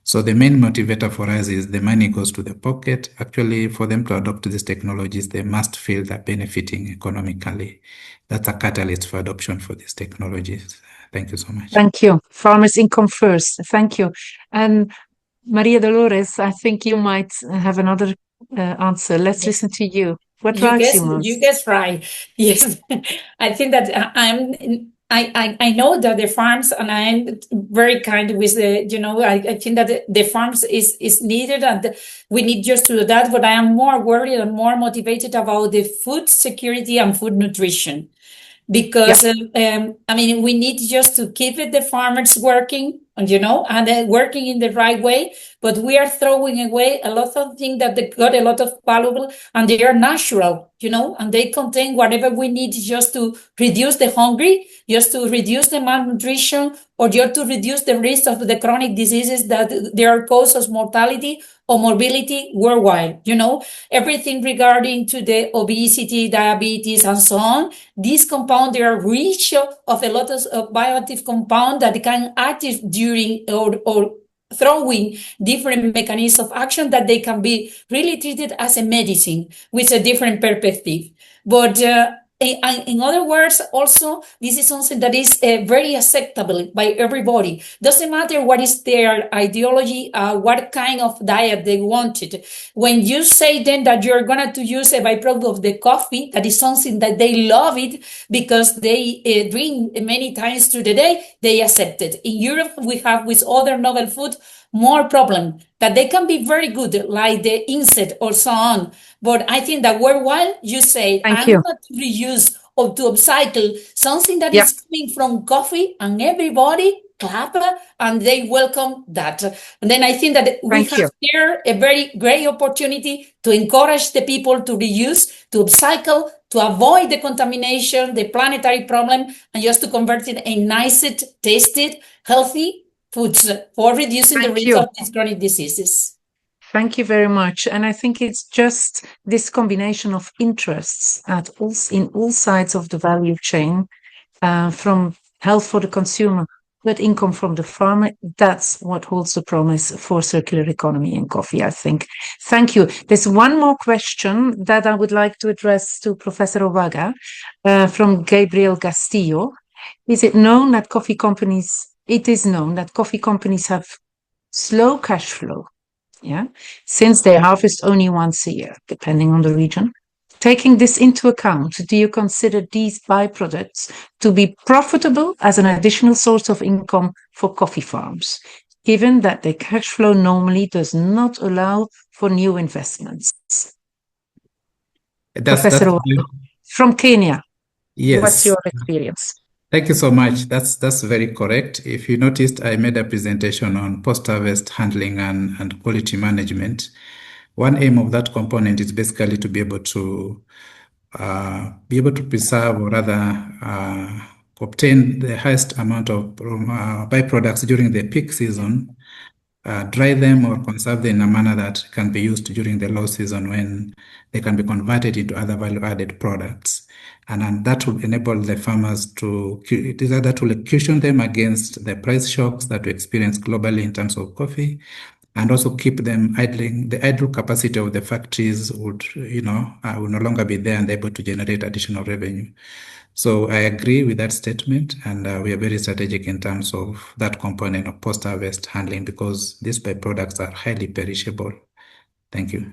So the main motivator for us is the money goes to the pocket. Actually, for them to adopt these technologies, they must feel they're benefiting economically. That's a catalyst for adoption for these technologies. Thank you so much. Thank you. Farmers' income first. Thank you. And Maria Dolores, I think you might have another answer. Let's listen to you. What drives you most? You guess right. Yes, I think that I know that the farms, and I'm very kind with the, I think that the farms is needed, and we need just to do that. But I am more worried and more motivated about the food security and food nutrition, because we need just to keep the farmers working, and working in the right way. But we are throwing away a lot of things that they got a lot of valuable, and they are natural, and they contain whatever we need just to reduce the hungry, just to reduce the malnutrition, or just to reduce the risk of the chronic diseases that they are cause of mortality or morbidity worldwide. Everything regarding to the obesity, diabetes, and so on. These compounds, they are rich of a lot of bioactive compound that can act during or throwing different mechanisms of action that they can be really treated as a medicine with a different perspective. But in other words, also, this is something that is very acceptable by everybody. Doesn't matter what is their ideology, what kind of diet they wanted. When you say then that you're going to use a byproduct of the coffee, that is something that they love it because they drink many times through the day, they accept it. In Europe, we have with other novel food more problem that they can be very good, like the insect or so on. But I think that worldwide, you say, I'm going to reuse or to upcycle something that is coming from coffee, and everybody clap and they welcome that. And then I think that we have here a very great opportunity to encourage the people to reuse, to upcycle, to avoid the contamination, the planetary problem, and just to convert it in nice, tasted, healthy foods for reducing the risk of these chronic diseases. Thank you very much. And I think it's just this combination of interests in all sides of the value chain, from health for the consumer, but income from the farmer. That's what holds the promise for circular economy in coffee, I think. Thank you. There's one more question that I would like to address to Professor Ovaga from Gabriel Castillo. It is known that coffee companies have slow cash flow, since they harvest only once a year, depending on the region. Taking this into account, do you consider these byproducts to be profitable as an additional source of income for coffee farms, given that their cash flow normally does not allow for new investments? Professor from Kenya, what's your experience? Thank you so much. That's very correct. If you noticed, I made a presentation on post-harvest handling and quality management. One aim of that component is basically to be able to preserve, or rather obtain the highest amount of byproducts during the peak season, dry them or conserve them in a manner that can be used during the low season when they can be converted into other value-added products. And that will enable the farmers that will cushion them against the price shocks that we experience globally in terms of coffee, and also keep them idling. The idle capacity of the factories will no longer be there and able to generate additional revenue. So I agree with that statement, and we are very strategic in terms of that component of post-harvest handling, because these byproducts are highly perishable. Thank you.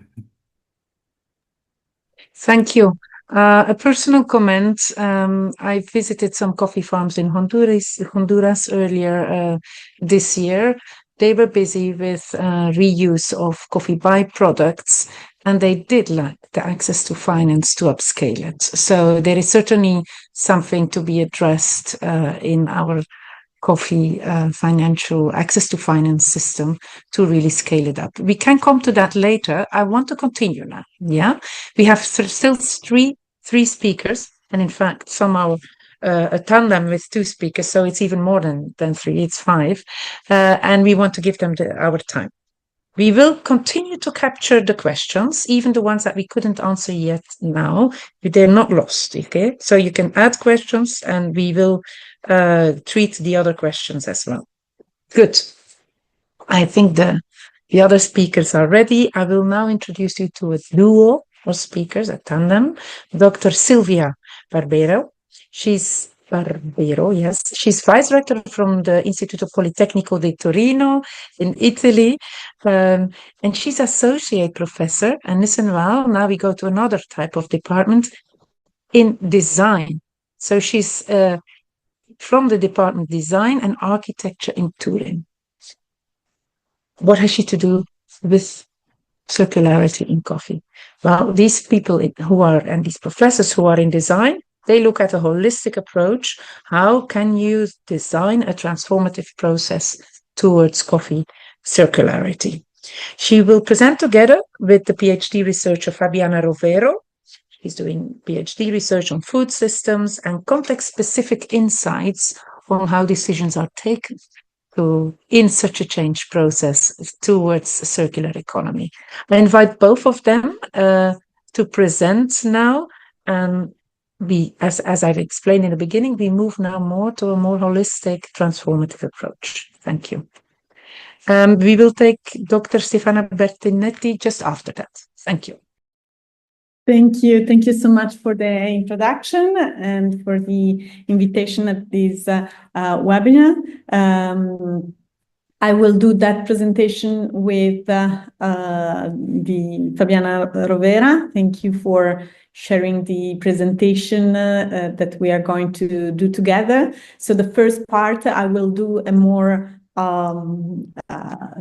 Thank you. A personal comment. I visited some coffee farms in Honduras earlier this year. They were busy with reuse of coffee byproducts, and they did lack the access to finance to upscale it. So there is certainly something to be addressed in our coffee financial access to finance system to really scale it up. We can come to that later. I want to continue now. We have still three speakers, and in fact somehow a tandem with two speakers, so it's even more than three, it's five, and we want to give them our time. We will continue to capture the questions, even the ones that we couldn't answer yet now. They're not lost, okay? So you can add questions and we will treat the other questions as well. Good. I think the other speakers are ready. I will now introduce you to a duo of speakers, a tandem, Dr. Silvia Barbero. She's Vice Rector from the Istituto Politecnico di Torino in Italy. And she's Associate Professor. And listen well, now we go to another type of department in design. So she's from the Department of Design and Architecture in Turin. What has she to do with circularity in coffee? Well, these people and these professors who are in design, they look at a holistic approach. How can you design a transformative process towards coffee circularity? She will present together with the PhD researcher Fabiana Rovero. She's doing PhD research on food systems and context-specific insights on how decisions are taken in such a change process towards a circular economy. I invite both of them to present now. And as I've explained in the beginning, we move now more to a more holistic, transformative approach. Thank you. We will take Dr. Stefana Bertinetti just after that. Thank you. Thank you. Thank you so much for the introduction and for the invitation at this webinar. I will do that presentation with the Fabiana Rovera. Thank you for sharing the presentation that we are going to do together. So the first part, I will do a more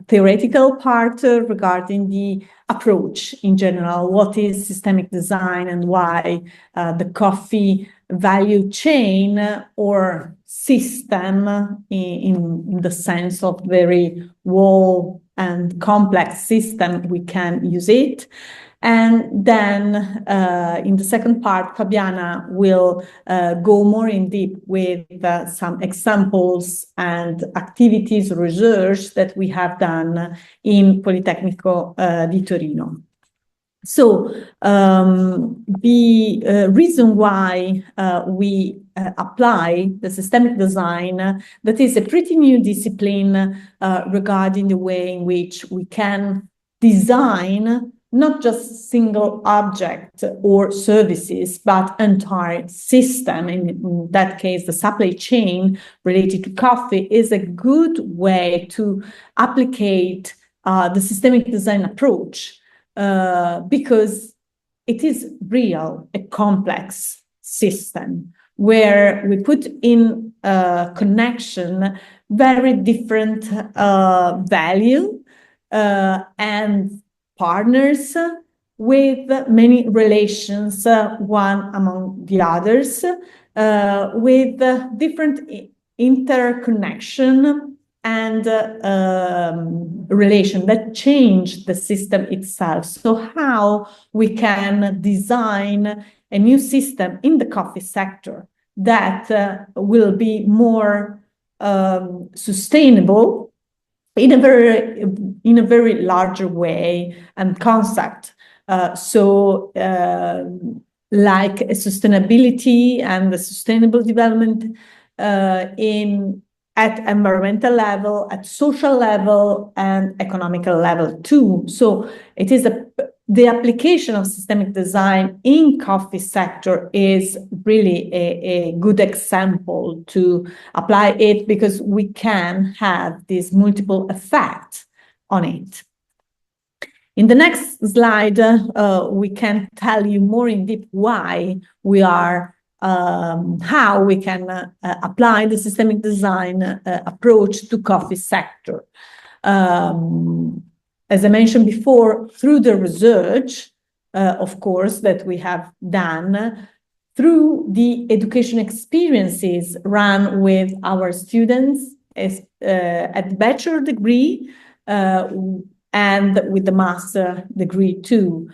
theoretical part regarding the approach in general. What is systemic design and why the coffee value chain or system in the sense of very whole and complex system, we can use it. And then in the second part, Fabiana will go more in deep with some examples and activities, research that we have done in Politecnico di Torino. So the reason why we apply the systemic design, that is a pretty new discipline regarding the way in which we can design not just single object or services, but entire system. In that case, the supply chain related to coffee is a good way to applicate the systemic design approach because it is real, a complex system where we put in connection very different value and partners with many relations, one among the others, with different interconnection and relation that change the system itself. So how we can design a new system in the coffee sector that will be more sustainable in a very larger way and concept. Like a sustainability and the sustainable development at environmental level, at social level, and economical level too. So it is the application of systemic design in coffee sector is really a good example to apply it because we can have this multiple effect on it. In the next slide, we can tell you more in depth why we are how we can apply the systemic design approach to coffee sector. As I mentioned before, through the research, of course, that we have done, through the education experiences run with our students at the bachelor degree and with the master degree too.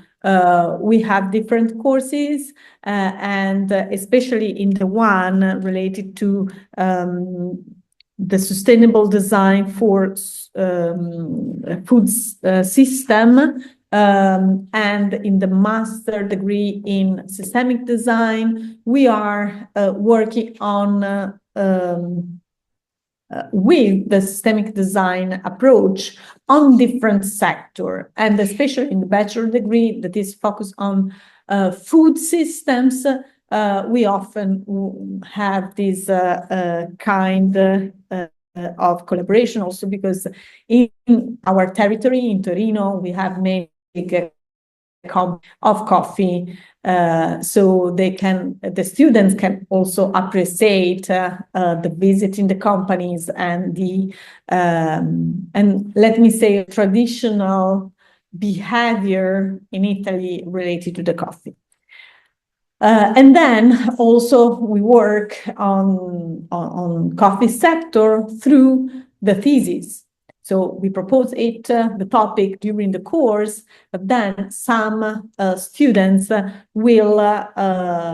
We have different courses and especially in the one related to the sustainable design for food system and in the master degree in systemic design, we are working on with the systemic design approach on different sector, and especially in the bachelor degree that is focused on food systems. We often have this kind of collaboration also because in our territory in Torino we have many of coffee, so the students can also appreciate the visit in the companies and the and let me say traditional behavior in Italy related to the coffee. And then also we work on coffee sector through the thesis. So we propose the topic during the course, but then some students will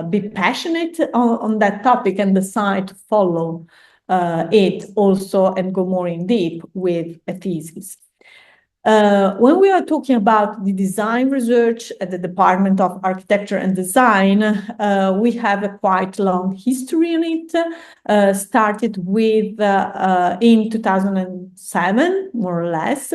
be passionate on that topic and decide to follow it also and go more in deep with a thesis. When we are talking about the design research at the Department of Architecture and Design, we have a quite long history in it, started with in 2007, more or less,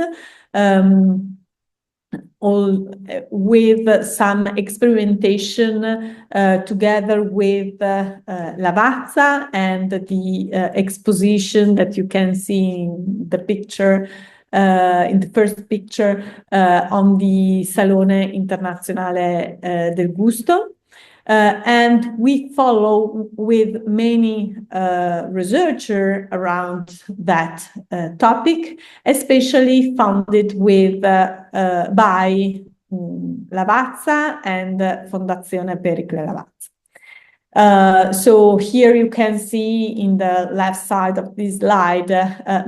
with some experimentation together with Lavazza and the exposition that you can see in the picture, in the first picture on the Salone Internazionale del Gusto. And we follow with many researchers around that topic, especially funded with by Lavazza and Fondazione Pericle Lavazza. So here you can see in the left side of this slide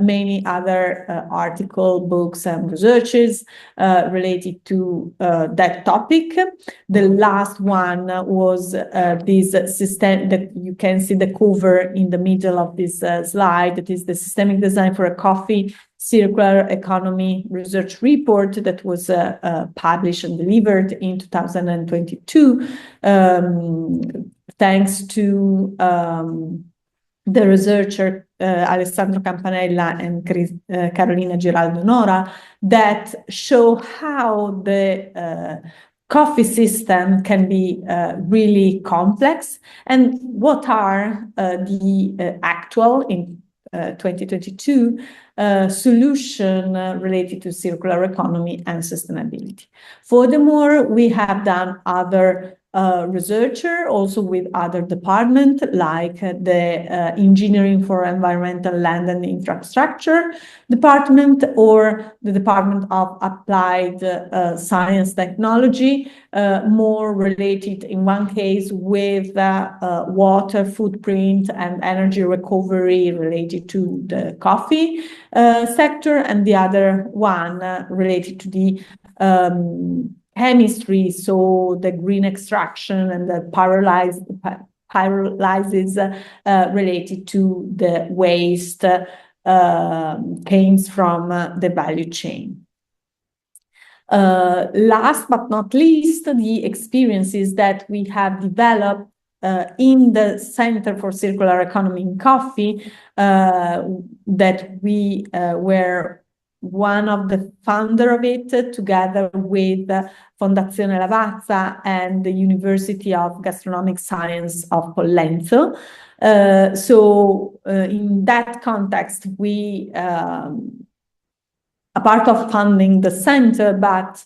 many other articles, books, and researches related to that topic. The last one was this system that you can see the cover in the middle of this slide. That is the Systemic Design for a Coffee Circular Economy Research Report that was published and delivered in 2022. Thanks to the researcher Alessandro Campanella and Carolina Giraldo Nora, that show how the coffee system can be really complex and what are the actual in 2022 solution related to circular economy and sustainability. Furthermore, we have done other researcher also with other departments like the Engineering for Environmental Land and Infrastructure department or the Department of Applied Science Technology, more related in one case with water footprint and energy recovery related to the coffee sector, and the other one related to the chemistry, so the green extraction and the pyrolysis related to the waste came from the value chain. Last but not least, the experiences that we have developed in the Center for Circular Economy in Coffee, that we were one of the founder of it, together with Fondazione Lavazza and the University of Gastronomic Science of Pollenzo. So in that context, we a part of funding the center, but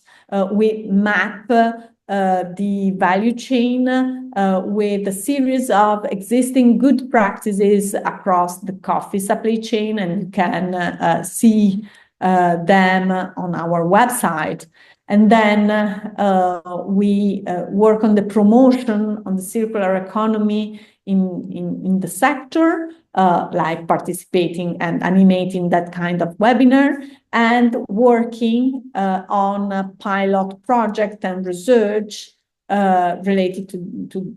we map the value chain with a series of existing good practices across the coffee supply chain, and you can see them on our website. And then we work on the promotion on the circular economy in the sector, like participating and animating that kind of webinar, and working on a pilot project and research related to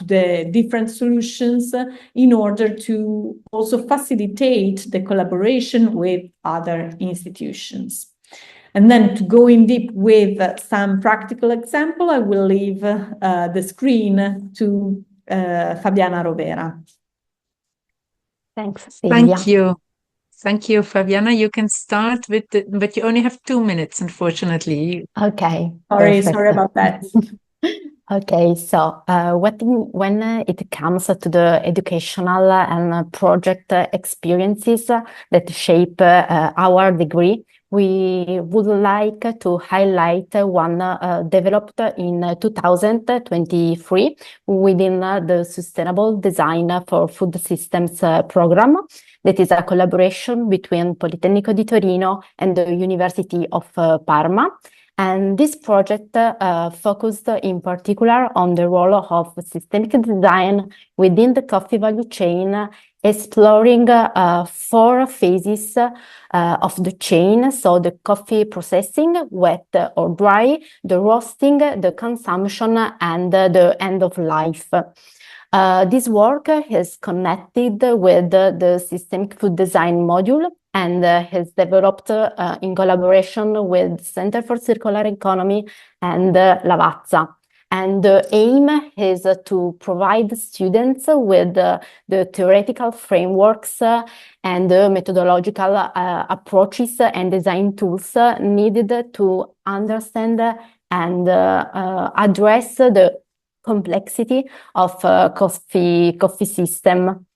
the different solutions in order to also facilitate the collaboration with other institutions. And then to go in deep with some practical example, I will leave the screen to Fabiana Rovera. Thanks, Silvia. Thank you. Thank you, Fabiana. You can start with but you only have 2 minutes, unfortunately. Okay. Sorry about that. Okay, so when it comes to the educational and project experiences that shape our degree, we would like to highlight one developed in 2023 within the Sustainable Design for Food Systems program. That is a collaboration between Politecnico di Torino and the University of Parma. And this project focused in particular on the role of systemic design within the coffee value chain, exploring 4 phases of the chain. So the coffee processing, wet or dry, the roasting, the consumption, and the end of life. This work is connected with the systemic food design module and has developed in collaboration with Center for Circular Economy and Lavazza. And the aim is to provide students with the theoretical frameworks and the methodological approaches and design tools needed to understand and address the complexity of coffee system.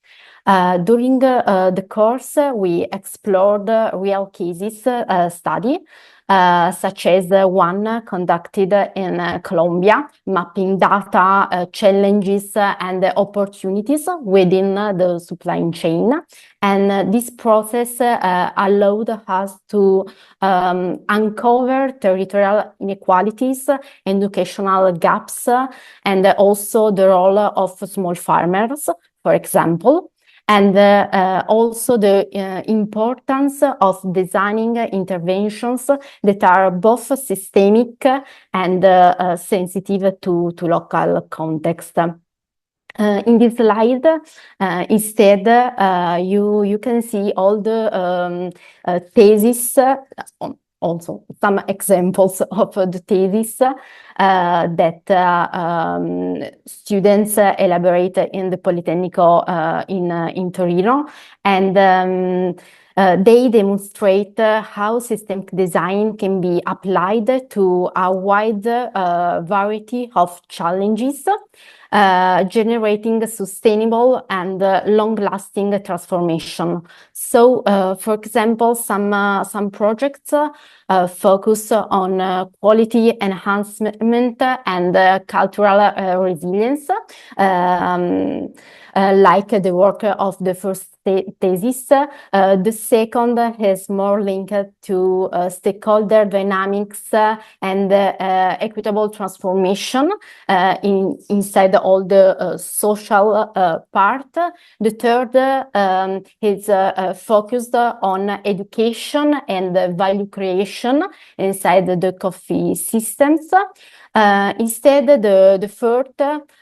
During the course, we explored real cases study, such as one conducted in Colombia, mapping data, challenges, and opportunities within the supply chain. And this process allowed us to uncover territorial inequalities, educational gaps, and also the role of small farmers, for example. And also the importance of designing interventions that are both systemic and sensitive to local context. In this slide, instead, you can see all the theses, also some examples of the thesis that students elaborate in the Politecnico in Torino, and they demonstrate how systemic design can be applied to a wide variety of challenges, generating sustainable and long-lasting transformation. So, for example, some projects focus on quality enhancement and cultural resilience, like the work of the first thesis. The second is more linked to stakeholder dynamics and equitable transformation inside all the social part. The third is focused on education and value creation inside the coffee systems. Instead, the fourth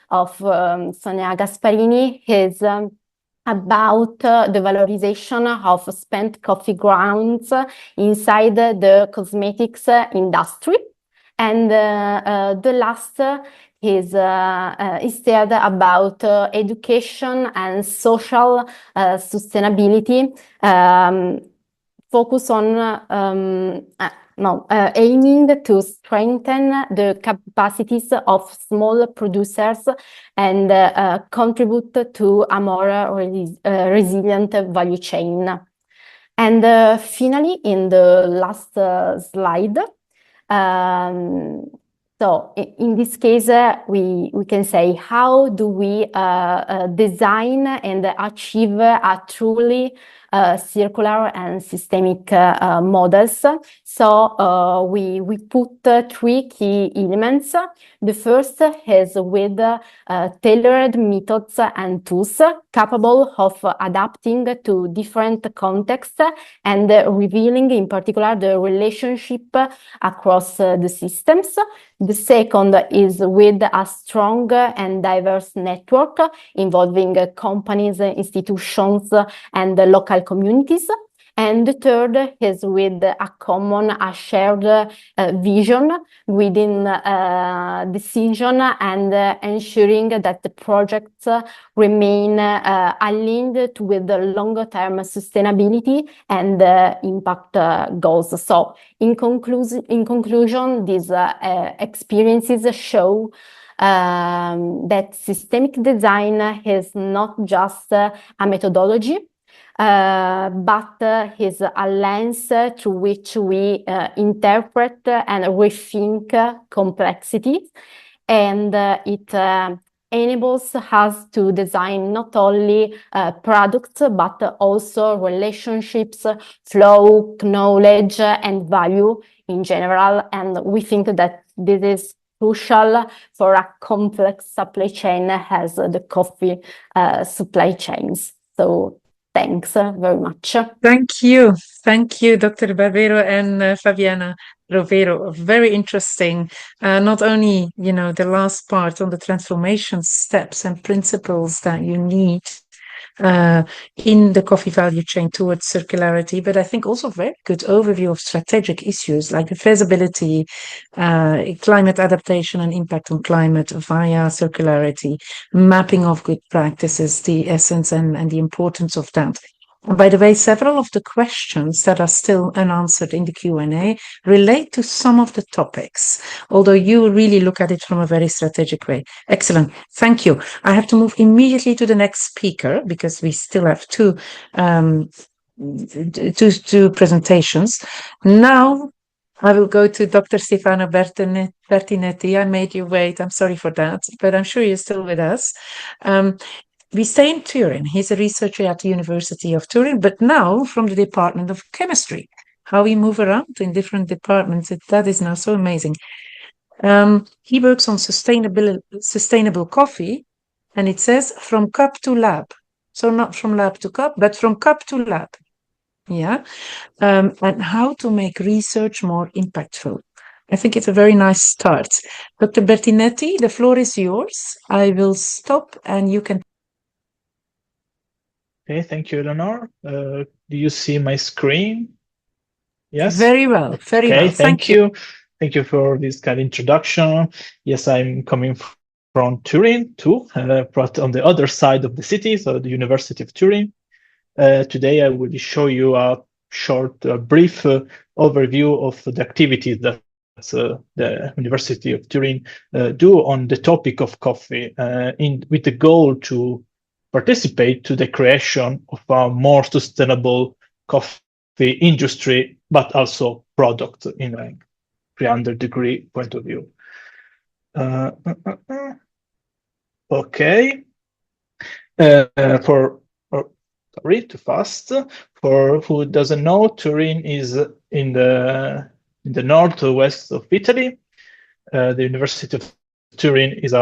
of Sonia Gasparini is about the valorization of spent coffee grounds inside the cosmetics industry. And the last is instead about education and social sustainability, focus on aiming to strengthen the capacities of small producers and contribute to a more resilient value chain. And finally, in the last slide, so in this case, we can say, how do we design and achieve a truly circular and systemic models? So we put 3 key elements. The first is with tailored methods and tools capable of adapting to different contexts and revealing in particular the relationship across the systems. The second is with a strong and diverse network involving companies, institutions, and local communities. And the third is with a common, shared vision within decision and ensuring that the projects remain aligned with the longer-term sustainability and impact goals. So, in conclusion, these experiences show that systemic design is not just a methodology, but is a lens through which we interpret and rethink complexity, and it enables us to design not only products, but also relationships, flow, knowledge, and value in general. And we think that this is crucial for a complex supply chain as the coffee supply chains. So thanks very much. Thank you. Thank you, Dr. Barbero and Fabiana Rovero. Very interesting. Not only, the last part on the transformation steps and principles that you need in the coffee value chain towards circularity, but I think also very good overview of strategic issues like the feasibility, climate adaptation and impact on climate via circularity, mapping of good practices, the essence and the importance of that. And by the way, several of the questions that are still unanswered in the Q&A relate to some of the topics, although you really look at it from a very strategic way. Excellent. Thank you. I have to move immediately to the next speaker because we still have two presentations. Now, I will go to Dr. Stefano Bertinetti. I made you wait. I'm sorry for that, but I'm sure you're still with us. We stay in Turin. He's a researcher at the University of Turin, but now from the Department of Chemistry. How we move around in different departments, that is now so amazing. He works on sustainable coffee, and it says from cup to lab. So not from lab to cup, but from cup to lab. Yeah. And how to make research more impactful. I think it's a very nice start. Dr. Bertinetti, the floor is yours. I will stop and you can. Okay, thank you, Eleanor. Do you see my screen? Yes? Very well, very well. Thank you. Thank you for this kind of introduction. Yes, I'm coming from Turin too, but on the other side of the city, so the University of Turin. Today I will show you a short, brief overview of the activities that the University of Turin do on the topic of coffee, with the goal to participate to the creation of a more sustainable coffee industry, but also product in a 300-degree point of view. Okay. Sorry, too fast. For who doesn't know, Turin is in the northwest of Italy. The University of Turin is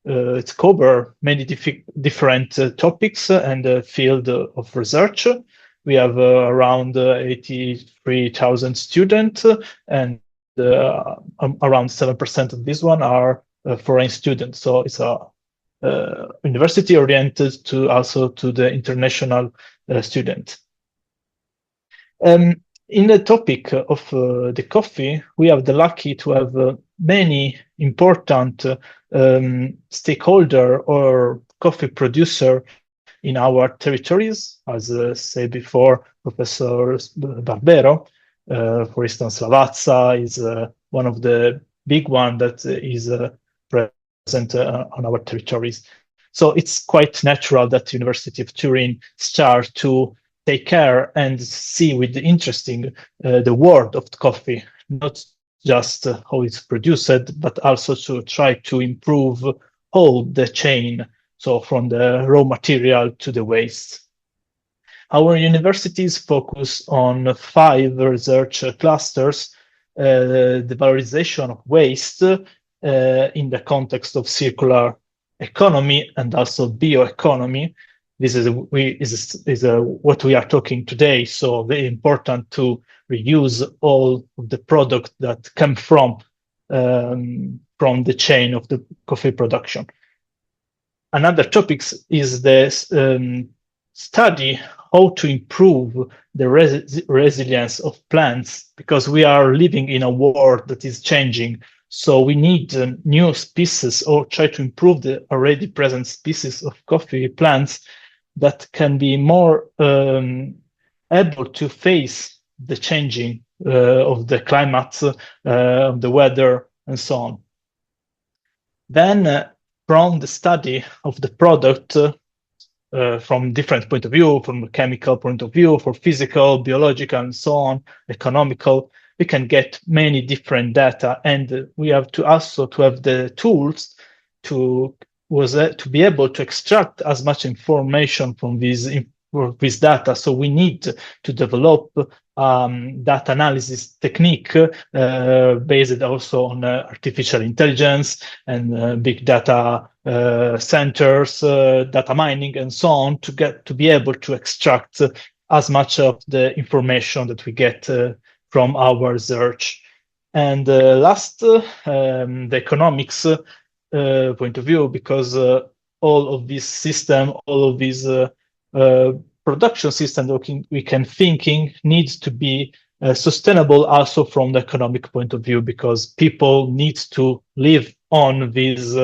it covers many different topics and field of research. We have around 83,000 students, and around 7% of this one are foreign students. So it's a university oriented also to the international student. In the topic of the coffee, we have the lucky to have many important stakeholder or coffee producer in our territories, as said before, Professor Barbero. For instance, Lavazza is one of the big one that is present on our territories. So it's quite natural that the University of Turin start to take care and see with interesting the world of coffee, not just how it's produced, but also to try to improve all the chain, so from the raw material to the waste. Our universities focus on 5 research clusters, the valorization of waste in the context of circular economy and also bioeconomy. This is what we are talking today. So very important to reuse all of the product that come from the chain of the coffee production. Another topic is the study how to improve the resilience of plants, because we are living in a world that is changing. So we need new species, or try to improve the already present species of coffee plants that can be more able to face the changing of the climate, of the weather, and so on. Then from the study of the product, from different point of view, from a chemical point of view, for physical, biological, and so on, economical, we can get many different data, and we have to also to have the tools to be able to extract as much information from this data. So we need to develop data analysis technique based also on artificial intelligence and big data centers, data mining, and so on, to be able to extract as much of the information that we get from our research. And last, the economics point of view, because all of this system, all of these production system that we can thinking needs to be sustainable also from the economic point of view, because people need to live on this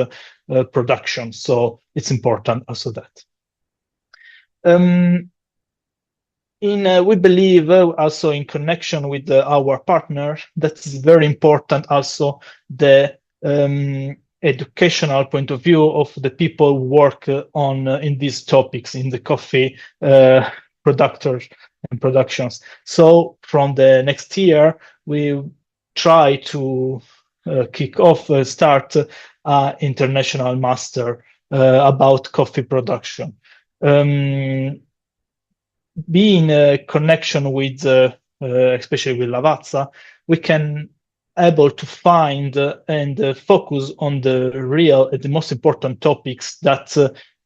production. So it's important also that. We believe also in connection with our partner, that is very important also the educational point of view of the people who work on in these topics in the coffee producers and productions. So from the next year, we try to start international master about coffee production. Being a connection with, especially with Lavazza, we can able to find and focus on the real, the most important topics that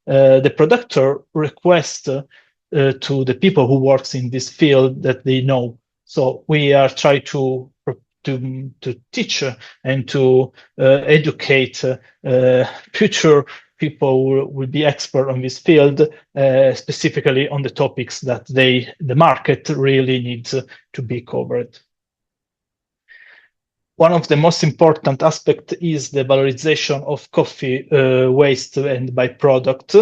the producer requests to the people who works in this field that they know. So we are trying to teach and to educate future people who will be expert on this field, specifically on the topics that the market really needs to be covered. One of the most important aspects is the valorization of coffee waste and byproduct.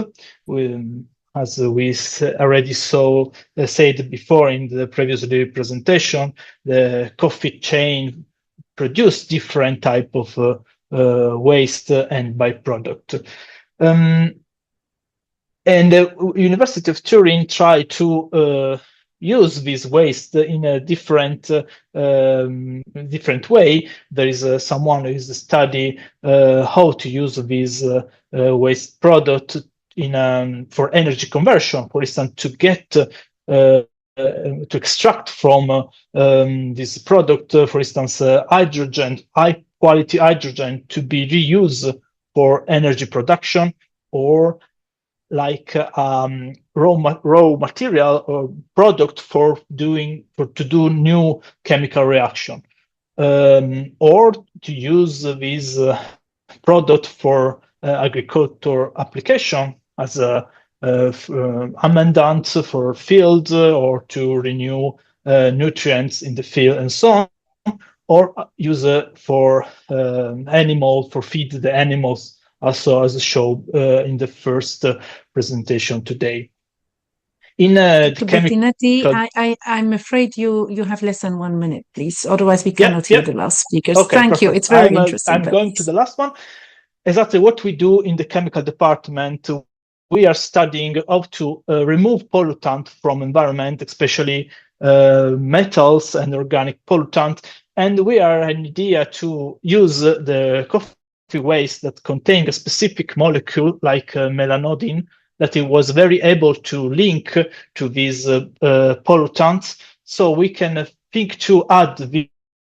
As we already said before in the previous presentation, the coffee chain produce different type of waste and byproduct. And the University of Turin tried to use this waste in a different way. There is someone who is study how to use this waste product for energy conversion, for instance, to get to extract from this product, for instance, hydrogen, high quality hydrogen, to be reused for energy production, or like raw material or product to do new chemical reaction, or to use this product for agriculture application as a amendment for field, or to renew nutrients in the field and so on, or use it for feed the animals, also as shown in the first presentation today. In I'm afraid you have less than 1 minute, please. Otherwise, we cannot hear the last speakers. Okay, thank perfect. you. It's very interesting. I'm going to the last one. Exactly what we do in the chemical department. We are studying how to remove pollutant from environment, especially metals and organic pollutant. And we are an idea to use the coffee waste that contain a specific molecule like melanodin, that it was very able to link to these pollutants. So we can think to add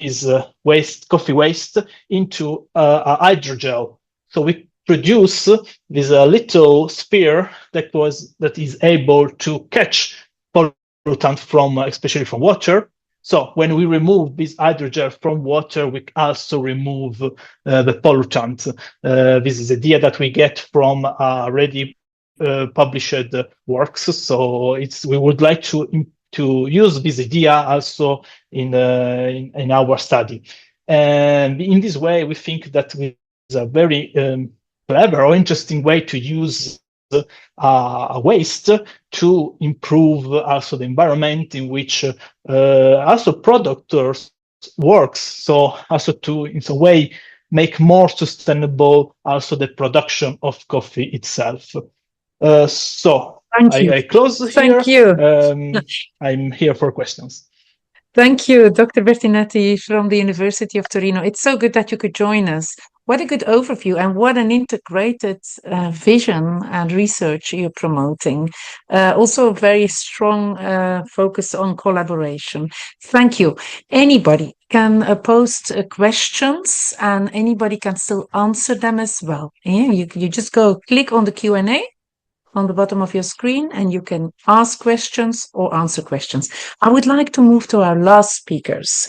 this coffee waste into a hydrogel. So we produce this little sphere that is able to catch pollutant from, especially from water. So when we remove this hydrogel from water, we also remove the pollutant. This is the idea that we get from already published works. So we would like to use this idea also in our study. And in this way, we think that is a very clever or interesting way to use waste to improve also the environment in which also producers works. So also to, in some way, make more sustainable also the production of coffee itself. So I close here. Thank you. I'm here for questions. Thank you, Dr. Bertinetti from the University of Torino. It's so good that you could join us. What a good overview and what an integrated vision and research you're promoting. Also a very strong focus on collaboration. Thank you. Anybody can post questions and anybody can still answer them as well. Yeah, you just go click on the Q&A on the bottom of your screen and you can ask questions or answer questions. I would like to move to our last speakers.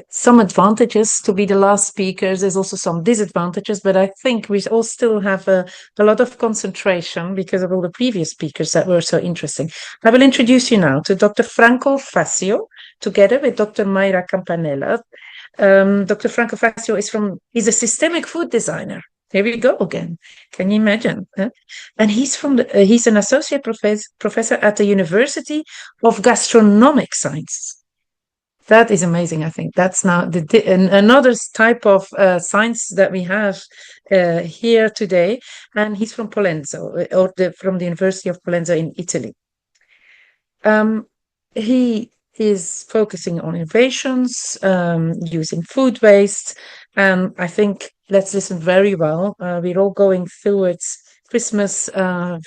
Some advantages to be the last speakers. There's also some disadvantages, but I think we all still have a lot of concentration because of all the previous speakers that were so interesting. I will introduce you now to Dr. Franco Fassio, together with Dr. Mayra Campanella. Dr. Franco Fassio is a systemic food designer. Here we go again. Can you imagine? And he's an associate professor at the University of Gastronomic Sciences. That is amazing. I think that's now another type of science that we have here today. And he's from Pollenzo, from the University of Pollenzo in Italy. He is focusing on innovations, using food waste. And I think let's listen very well. We're all going towards Christmas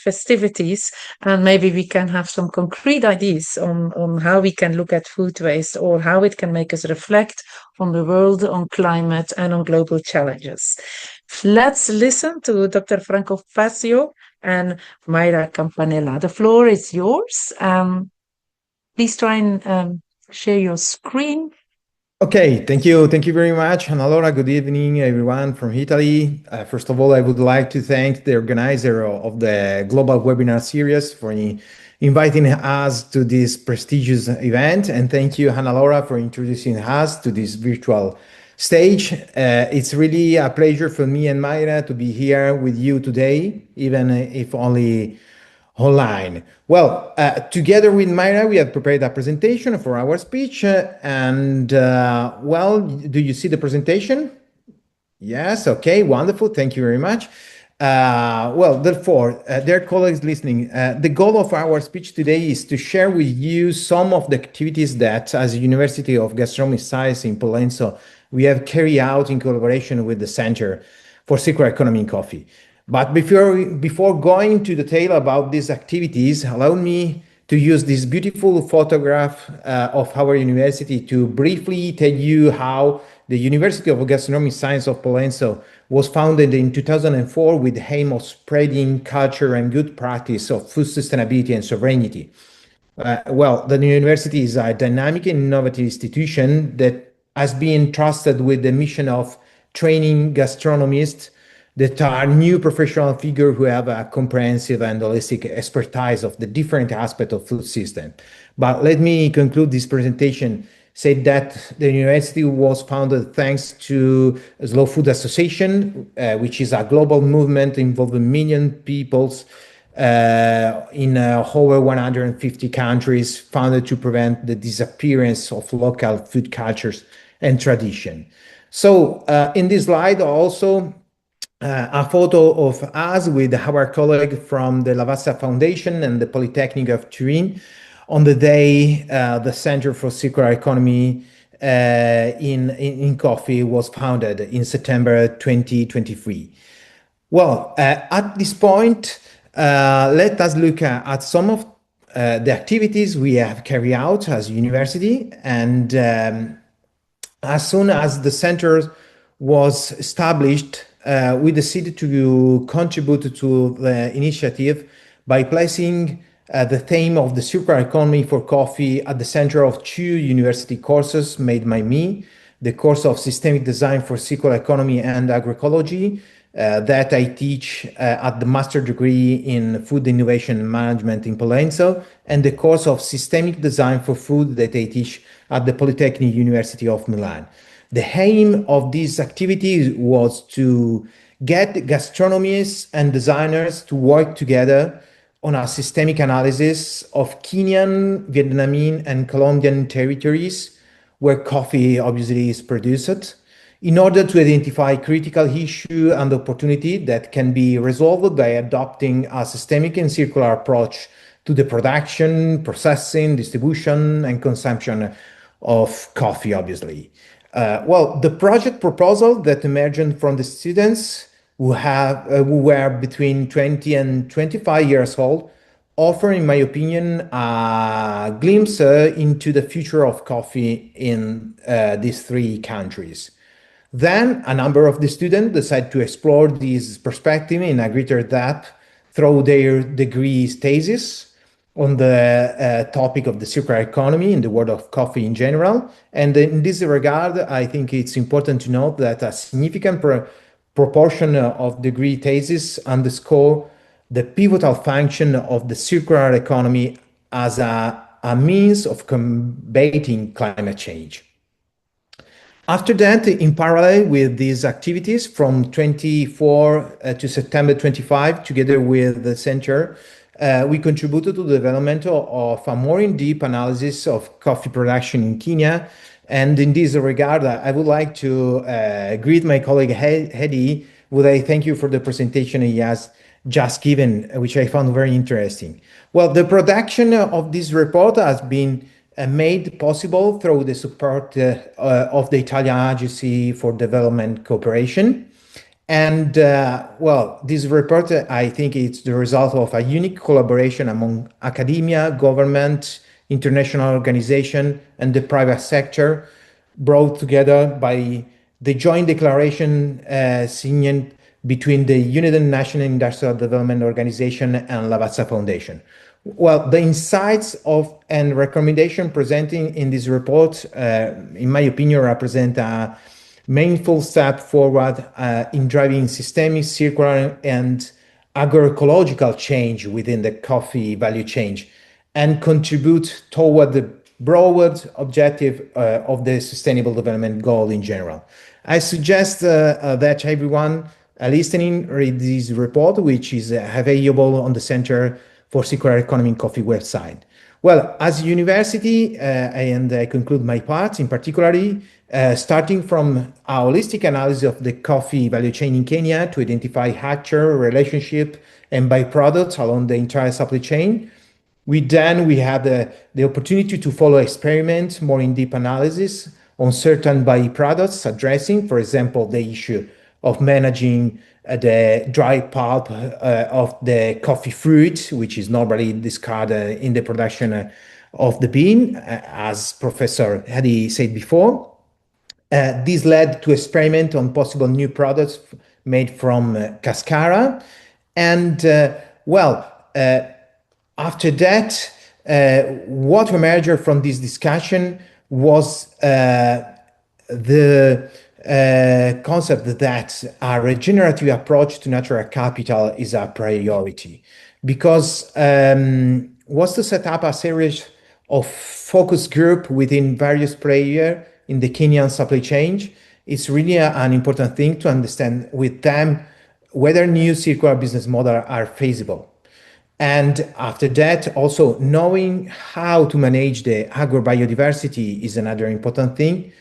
festivities, and maybe we can have some concrete ideas on how we can look at food waste or how it can make us reflect on the world, on climate, and on global challenges. Let's listen to Dr. Franco Fassio and Mayra Campanella. The floor is yours. Please try and share your screen. Okay, thank you. Thank you very much. And allora, good evening, everyone from Italy. First of all, I would like to thank the organizer of the global webinar series for inviting us to this prestigious event. And thank you, Hannah Laura, for introducing us to this virtual stage. It's really a pleasure for me and Mayra to be here with you today, even if only online. Well, together with Mayra, we have prepared a presentation for our speech. Well, do you see the presentation? Yes, okay, wonderful. Thank you very much. Well, therefore, dear colleagues listening, the goal of our speech today is to share with you some of the activities that, as a University of Gastronomic Science in Pollenzo, we have carried out in collaboration with the Center for Circular Economy in Coffee. But before going into detail about these activities, allow me to use this beautiful photograph of our university to briefly tell you how the University of Gastronomic Science of Pollenzo was founded in 2004 with the aim of spreading culture and good practice of food sustainability and sovereignty. Well, the university is a dynamic and innovative institution that has been trusted with the mission of training gastronomists that are new professional figures who have a comprehensive and holistic expertise of the different aspects of food system. But let me conclude this presentation, say that the university was founded thanks to Slow Food Association, which is a global movement involving million peoples in over 150 countries, founded to prevent the disappearance of local food cultures and tradition. So in this slide also, a photo of us with our colleague from the Lavazza Foundation and the Polytechnic of Turin on the day the Center for Circular Economy in Coffee was founded in September 2023. Well, at this point, let us look at some of the activities we have carried out as a university. And as soon as the center was established, we decided to contribute to the initiative by placing the theme of the circular economy for coffee at the center of two university courses made by me, the course of Systemic Design for Circular Economy and Agroecology, that I teach at the master degree in food innovation management in Polenzo, and the course of systemic design for food that I teach at the Polytechnic University of Milan. The aim of this activity was to get gastronomists and designers to work together on a systemic analysis of Kenyan, Vietnamese, and Colombian territories where coffee obviously is produced, in order to identify critical issue and opportunity that can be resolved by adopting a systemic and circular approach to the production, processing, distribution, and consumption of coffee, obviously. Well, the project proposal that emerged from the students who were between 20 and 25 years old offer, in my opinion, a glimpse into the future of coffee in these three countries. Then a number of the students decided to explore this perspective in a greater depth through their degree thesis on the topic of the circular economy in the world of coffee in general. And in this regard, I think it's important to note that a significant proportion of degree theses underscore the pivotal function of the circular economy as a means of combating climate change. After that, in parallel with these activities from 24 to September 25, together with the center, we contributed to the development of a more in-depth analysis of coffee production in Kenya. And in this regard, I would like to greet my colleague Hedy, would I thank you for the presentation he has just given, which I found very interesting. Well, the production of this report has been made possible through the support of the Italian Agency for Development Cooperation. And well, this report, I think it's the result of a unique collaboration among academia, government, international organization, and the private sector, brought together by the joint declaration signed between the United Nations Industrial Development Organization and Lavazza Foundation. Well, the insights of and recommendation presented in this report, in my opinion, represent a meaningful step forward in driving systemic, circular, and agroecological change within the coffee value chain, and contribute toward the broad objective of the Sustainable Development Goal in general. I suggest that everyone listening read this report, which is available on the Center for Circular Economy in Coffee website. Well, as a university, and I conclude my part, in particularly, starting from a holistic analysis of the coffee value chain in Kenya to identify actor, relationship, and byproducts along the entire supply chain, we had the opportunity to follow experiments, more in-depth analysis on certain byproducts, addressing, for example, the issue of managing the dry pulp of the coffee fruit, which is normally discarded in the production of the bean, as Professor Hedy said before. This led to experiment on possible new products made from cascara. And after that, what emerged from this discussion was the concept that a regenerative approach to natural capital is a priority, because was to set up a series of focus group within various players in the Kenyan supply chain. It's really an important thing to understand with them whether new circular business models are feasible. And after that, also knowing how to manage the agrobiodiversity is another important thing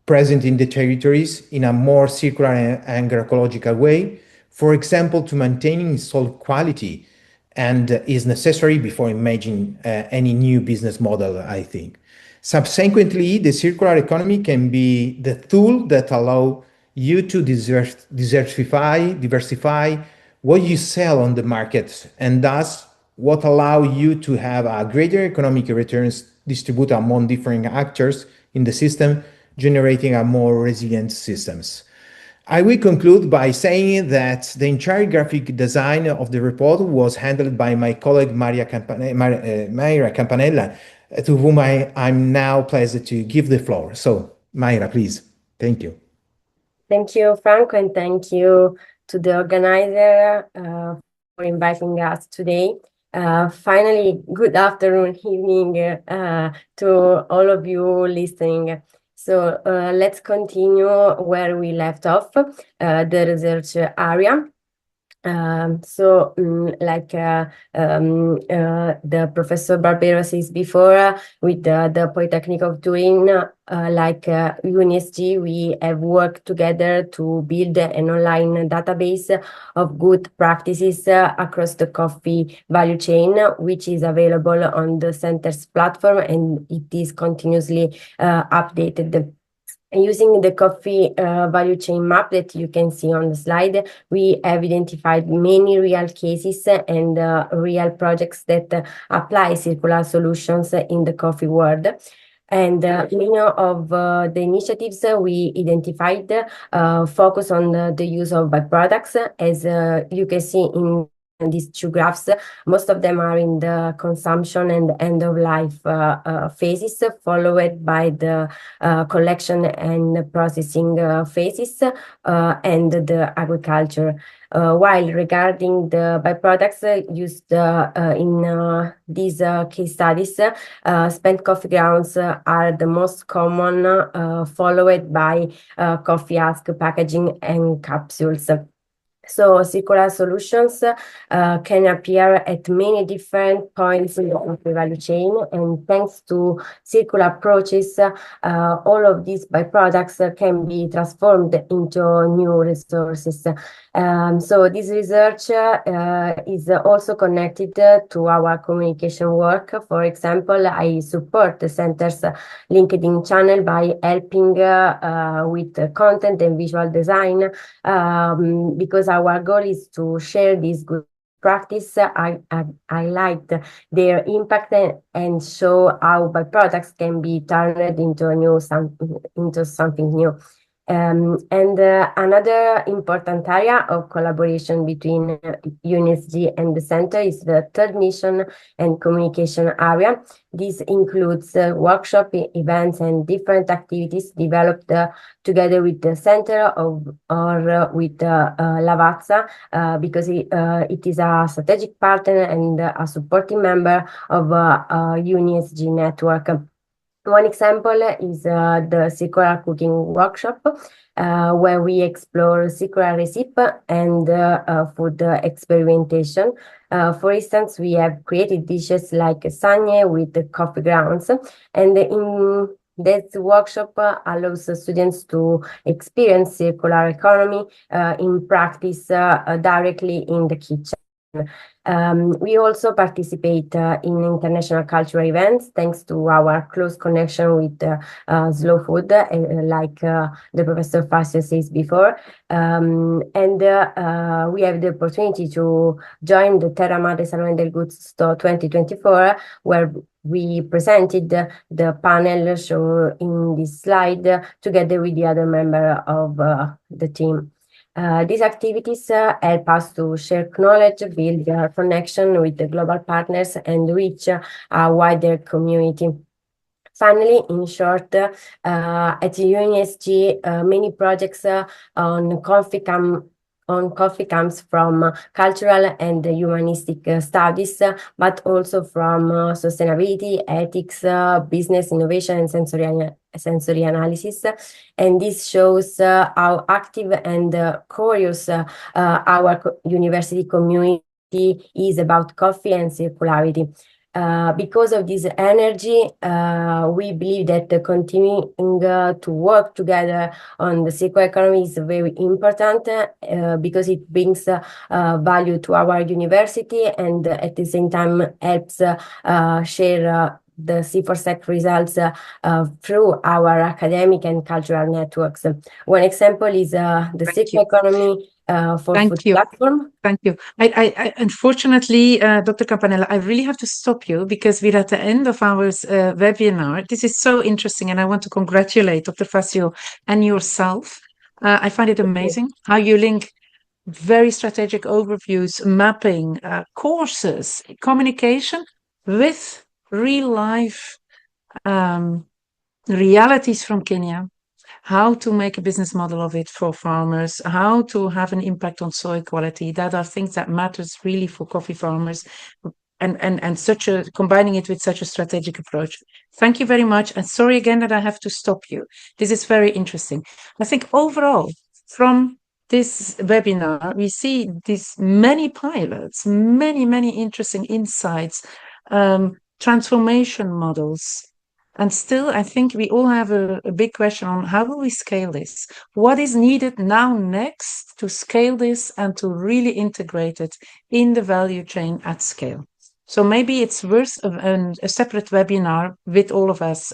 present in the territories in a more circular and agroecological way, for example, to maintaining soil quality, and is necessary before imagining any new business model, I think. Subsequently, the circular economy can be the tool that allow you to diversify what you sell on the market, and thus what allow you to have a greater economic returns distributed among different actors in the system, generating a more resilient systems. I will conclude by saying that the entire graphic design of the report was handled by my colleague Mayra Campanella, to whom I'm now pleased to give the floor. So, Mayra, please. Thank you. Thank you, Franco, and thank you to the organizer for inviting us today. Finally, good afternoon, evening to all of you listening. So let's continue where we left off, the research area. The Professor Barbero says before, with the Polytechnic of Turin, UNSG, we have worked together to build an online database of good practices across the coffee value chain, which is available on the center's platform, and it is continuously updated. Using the coffee value chain map that you can see on the slide, we have identified many real cases and real projects that apply circular solutions in the coffee world. And many of the initiatives we identified focus on the use of byproducts. As you can see in these two graphs, most of them are in the consumption and end of life phases, followed by the collection and processing phases and the agriculture. While regarding the byproducts used in these case studies, spent coffee grounds are the most common, followed by coffee husk packaging and capsules. So circular solutions can appear at many different points in the coffee value chain, and thanks to circular approaches, all of these byproducts can be transformed into new resources. So this research is also connected to our communication work. For example, I support the center's LinkedIn channel by helping with content and visual design, because our goal is to share this good practice, highlight their impact, and show how byproducts can be turned into something new. Another important area of collaboration between UNSG and the center is the third mission and communication area. This includes workshop events and different activities developed together with the center or with Lavazza, because it is a strategic partner and a supporting member of UNSG network. One example is the circular cooking workshop, where we explore circular recipe and food experimentation. For instance, we have created dishes like sanye with the coffee grounds, and in this workshop allows students to experience circular economy in practice directly in the kitchen. We also participate in international cultural events thanks to our close connection with slow food, like the Professor Fazio says before. We have the opportunity to join the Terra Madre Salone del Gusto 2024, where we presented the panel shown in this slide together with the other member of the team. These activities help us to share knowledge, build connection with the global partners, and reach a wider community. Finally, in short, at UNSG, many projects on coffee comes from cultural and humanistic studies, but also from sustainability, ethics, business, innovation, and sensory analysis. And this shows how active and curious our university community is about coffee and circularity. Because of this energy, we believe that continuing to work together on the circular economy is very important, because it brings value to our university and at the same time helps share the C4SEC results through our academic and cultural networks. One example is the circular economy for food platform. Thank you. I unfortunately, Dr. Campanella, I really have to stop you because we're at the end of our webinar. This is so interesting, and I want to congratulate Dr. Fazio and yourself. I find it amazing how you link very strategic overviews, mapping, courses, communication with real life realities from Kenya. how to make a business model of it for farmers, how to have an impact on soil quality. That are things that matters really for coffee farmers, and combining it with such a strategic approach. Thank you very much. And sorry again that I have to stop you. This is very interesting. I think overall, from this webinar, we see these many pilots, many interesting insights, transformation models. And still, I think we all have a big question on how will we scale this? What is needed now next to scale this and to really integrate it in the value chain at scale? So maybe it's worth a separate webinar with all of us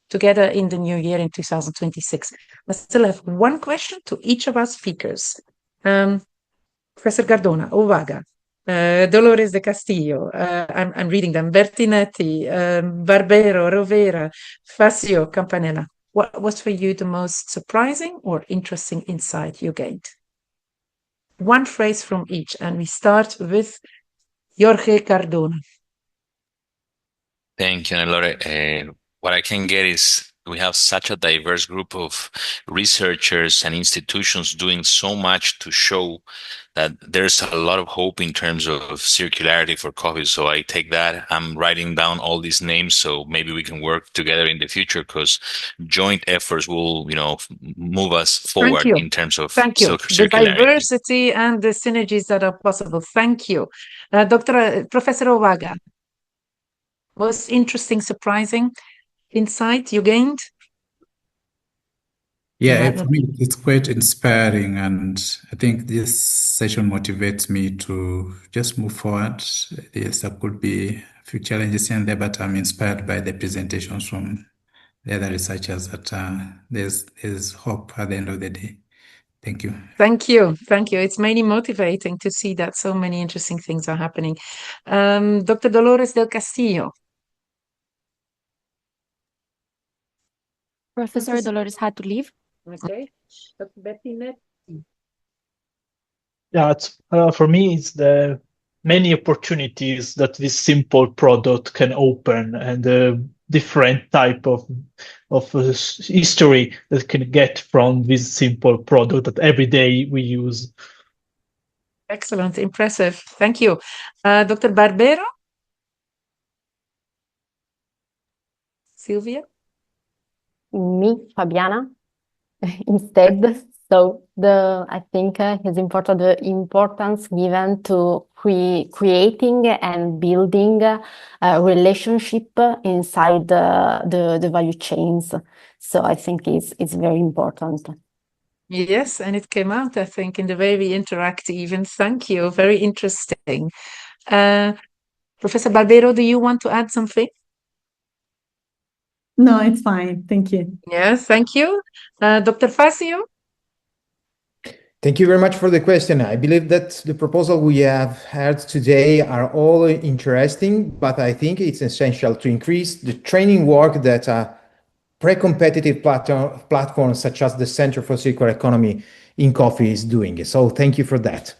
together in the new year in 2026. I still have one question to each of our speakers. Professor Cardona, Ovaga, Dolores de Castillo, I'm reading them, Bertinetti, Barbero, Rovera, Fascio, Campanella. What was for you the most surprising or interesting insight you gained? One phrase from each, and we start with Jorge Cardona. Thank you, Lore. What I can get is we have such a diverse group of researchers and institutions doing so much to show that there's a lot of hope in terms of circularity for coffee. So I take that. I'm writing down all these names so maybe we can work together in the future, because joint efforts will, move us forward in terms of circularity. The diversity and the synergies that are possible. Thank you. Professor Ovaga, most interesting, surprising insight you gained? Yeah, for me, it's quite inspiring, and I think this session motivates me to just move forward. Yes, there could be a few challenges here and there, but I'm inspired by the presentations from the other researchers that there's hope at the end of the day. Thank you. Thank you. It's mainly motivating to see that so many interesting things are happening. Dr. Dolores del Castillo. Professor Dolores had to leave. Okay. Dr. Bertinetti. Yeah, for me, it's the many opportunities that this simple product can open, and the different type of history that can get from this simple product that every day we use. Excellent, impressive. Thank you. Dr. Barbero? Silvia? Me, Fabiana, instead. So I think it's important the importance given to creating and building a relationship inside the value chains. So I think it's very important. Yes, and it came out, I think, in the way we interact even. Thank you. Very interesting. Professor Barbero, do you want to add something? No, it's fine. Thank you. Yes, thank you. Dr. Fascio? Thank you very much for the question. I believe that the proposal we have heard today are all interesting, but I think it's essential to increase the training work that pre-competitive platforms such as the Center for Circular Economy in Coffee is doing. So thank you for that.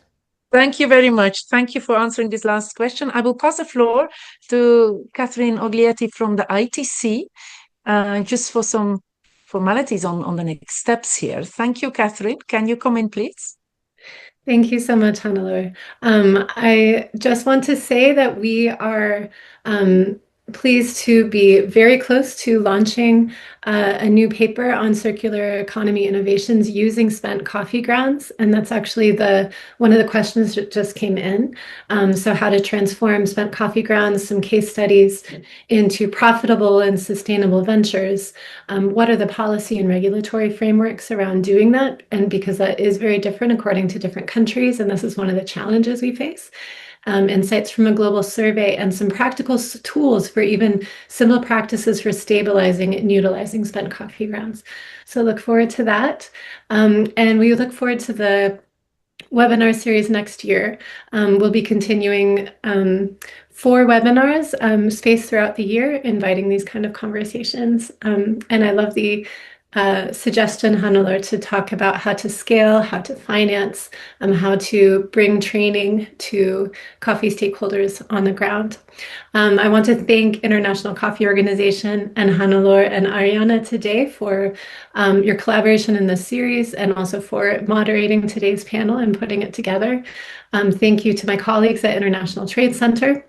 Thank you very much. Thank you for answering this last question. I will pass the floor to Catherine Oglietti from the ITC, just for some formalities on the next steps here. Thank you, Catherine. Can you come in, please? Thank you so much, Hannelore. I just want to say that we are pleased to be very close to launching a new paper on circular economy innovations using spent coffee grounds. And that's actually one of the questions that just came in. So how to transform spent coffee grounds, some case studies into profitable and sustainable ventures. What are the policy and regulatory frameworks around doing that? And because that is very different according to different countries, and this is one of the challenges we face. Insights from a global survey, and some practical tools for even similar practices for stabilizing and utilizing spent coffee grounds. So look forward to that. And we look forward to the webinar series next year. We'll be continuing 4 webinars spaced throughout the year, inviting these kind of conversations. And I love the suggestion, Hannelore, to talk about how to scale, how to finance, how to bring training to coffee stakeholders on the ground. I want to thank International Coffee Organization and Hannelore and Ariana today for your collaboration in this series and also for moderating today's panel and putting it together. Thank you to my colleagues at International Trade Center,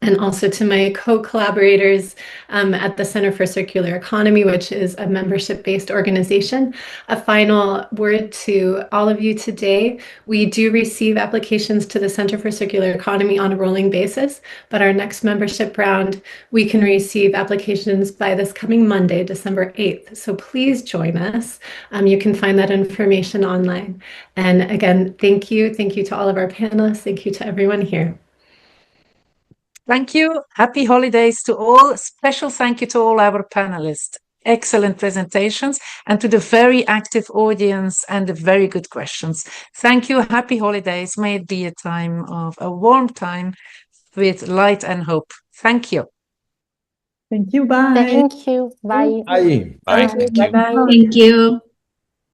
and also to my co-collaborators at the Center for Circular Economy, which is a membership-based organization. A final word to all of you today. We do receive applications to the Center for Circular Economy on a rolling basis, but our next membership round, we can receive applications by this coming Monday, December 8th. So please join us. You can find that information online. And again, thank you. Thank you to all of our panelists. Thank you to everyone here. Thank you. Happy holidays to all. Special thank you to all our panelists. Excellent presentations, and to the very active audience and the very good questions. Thank you. Happy holidays. May it be a warm time with light and hope. Thank you. Thank you. Bye. Thank you. Bye. Bye. Bye. Thank you. Bye-bye. Thank you.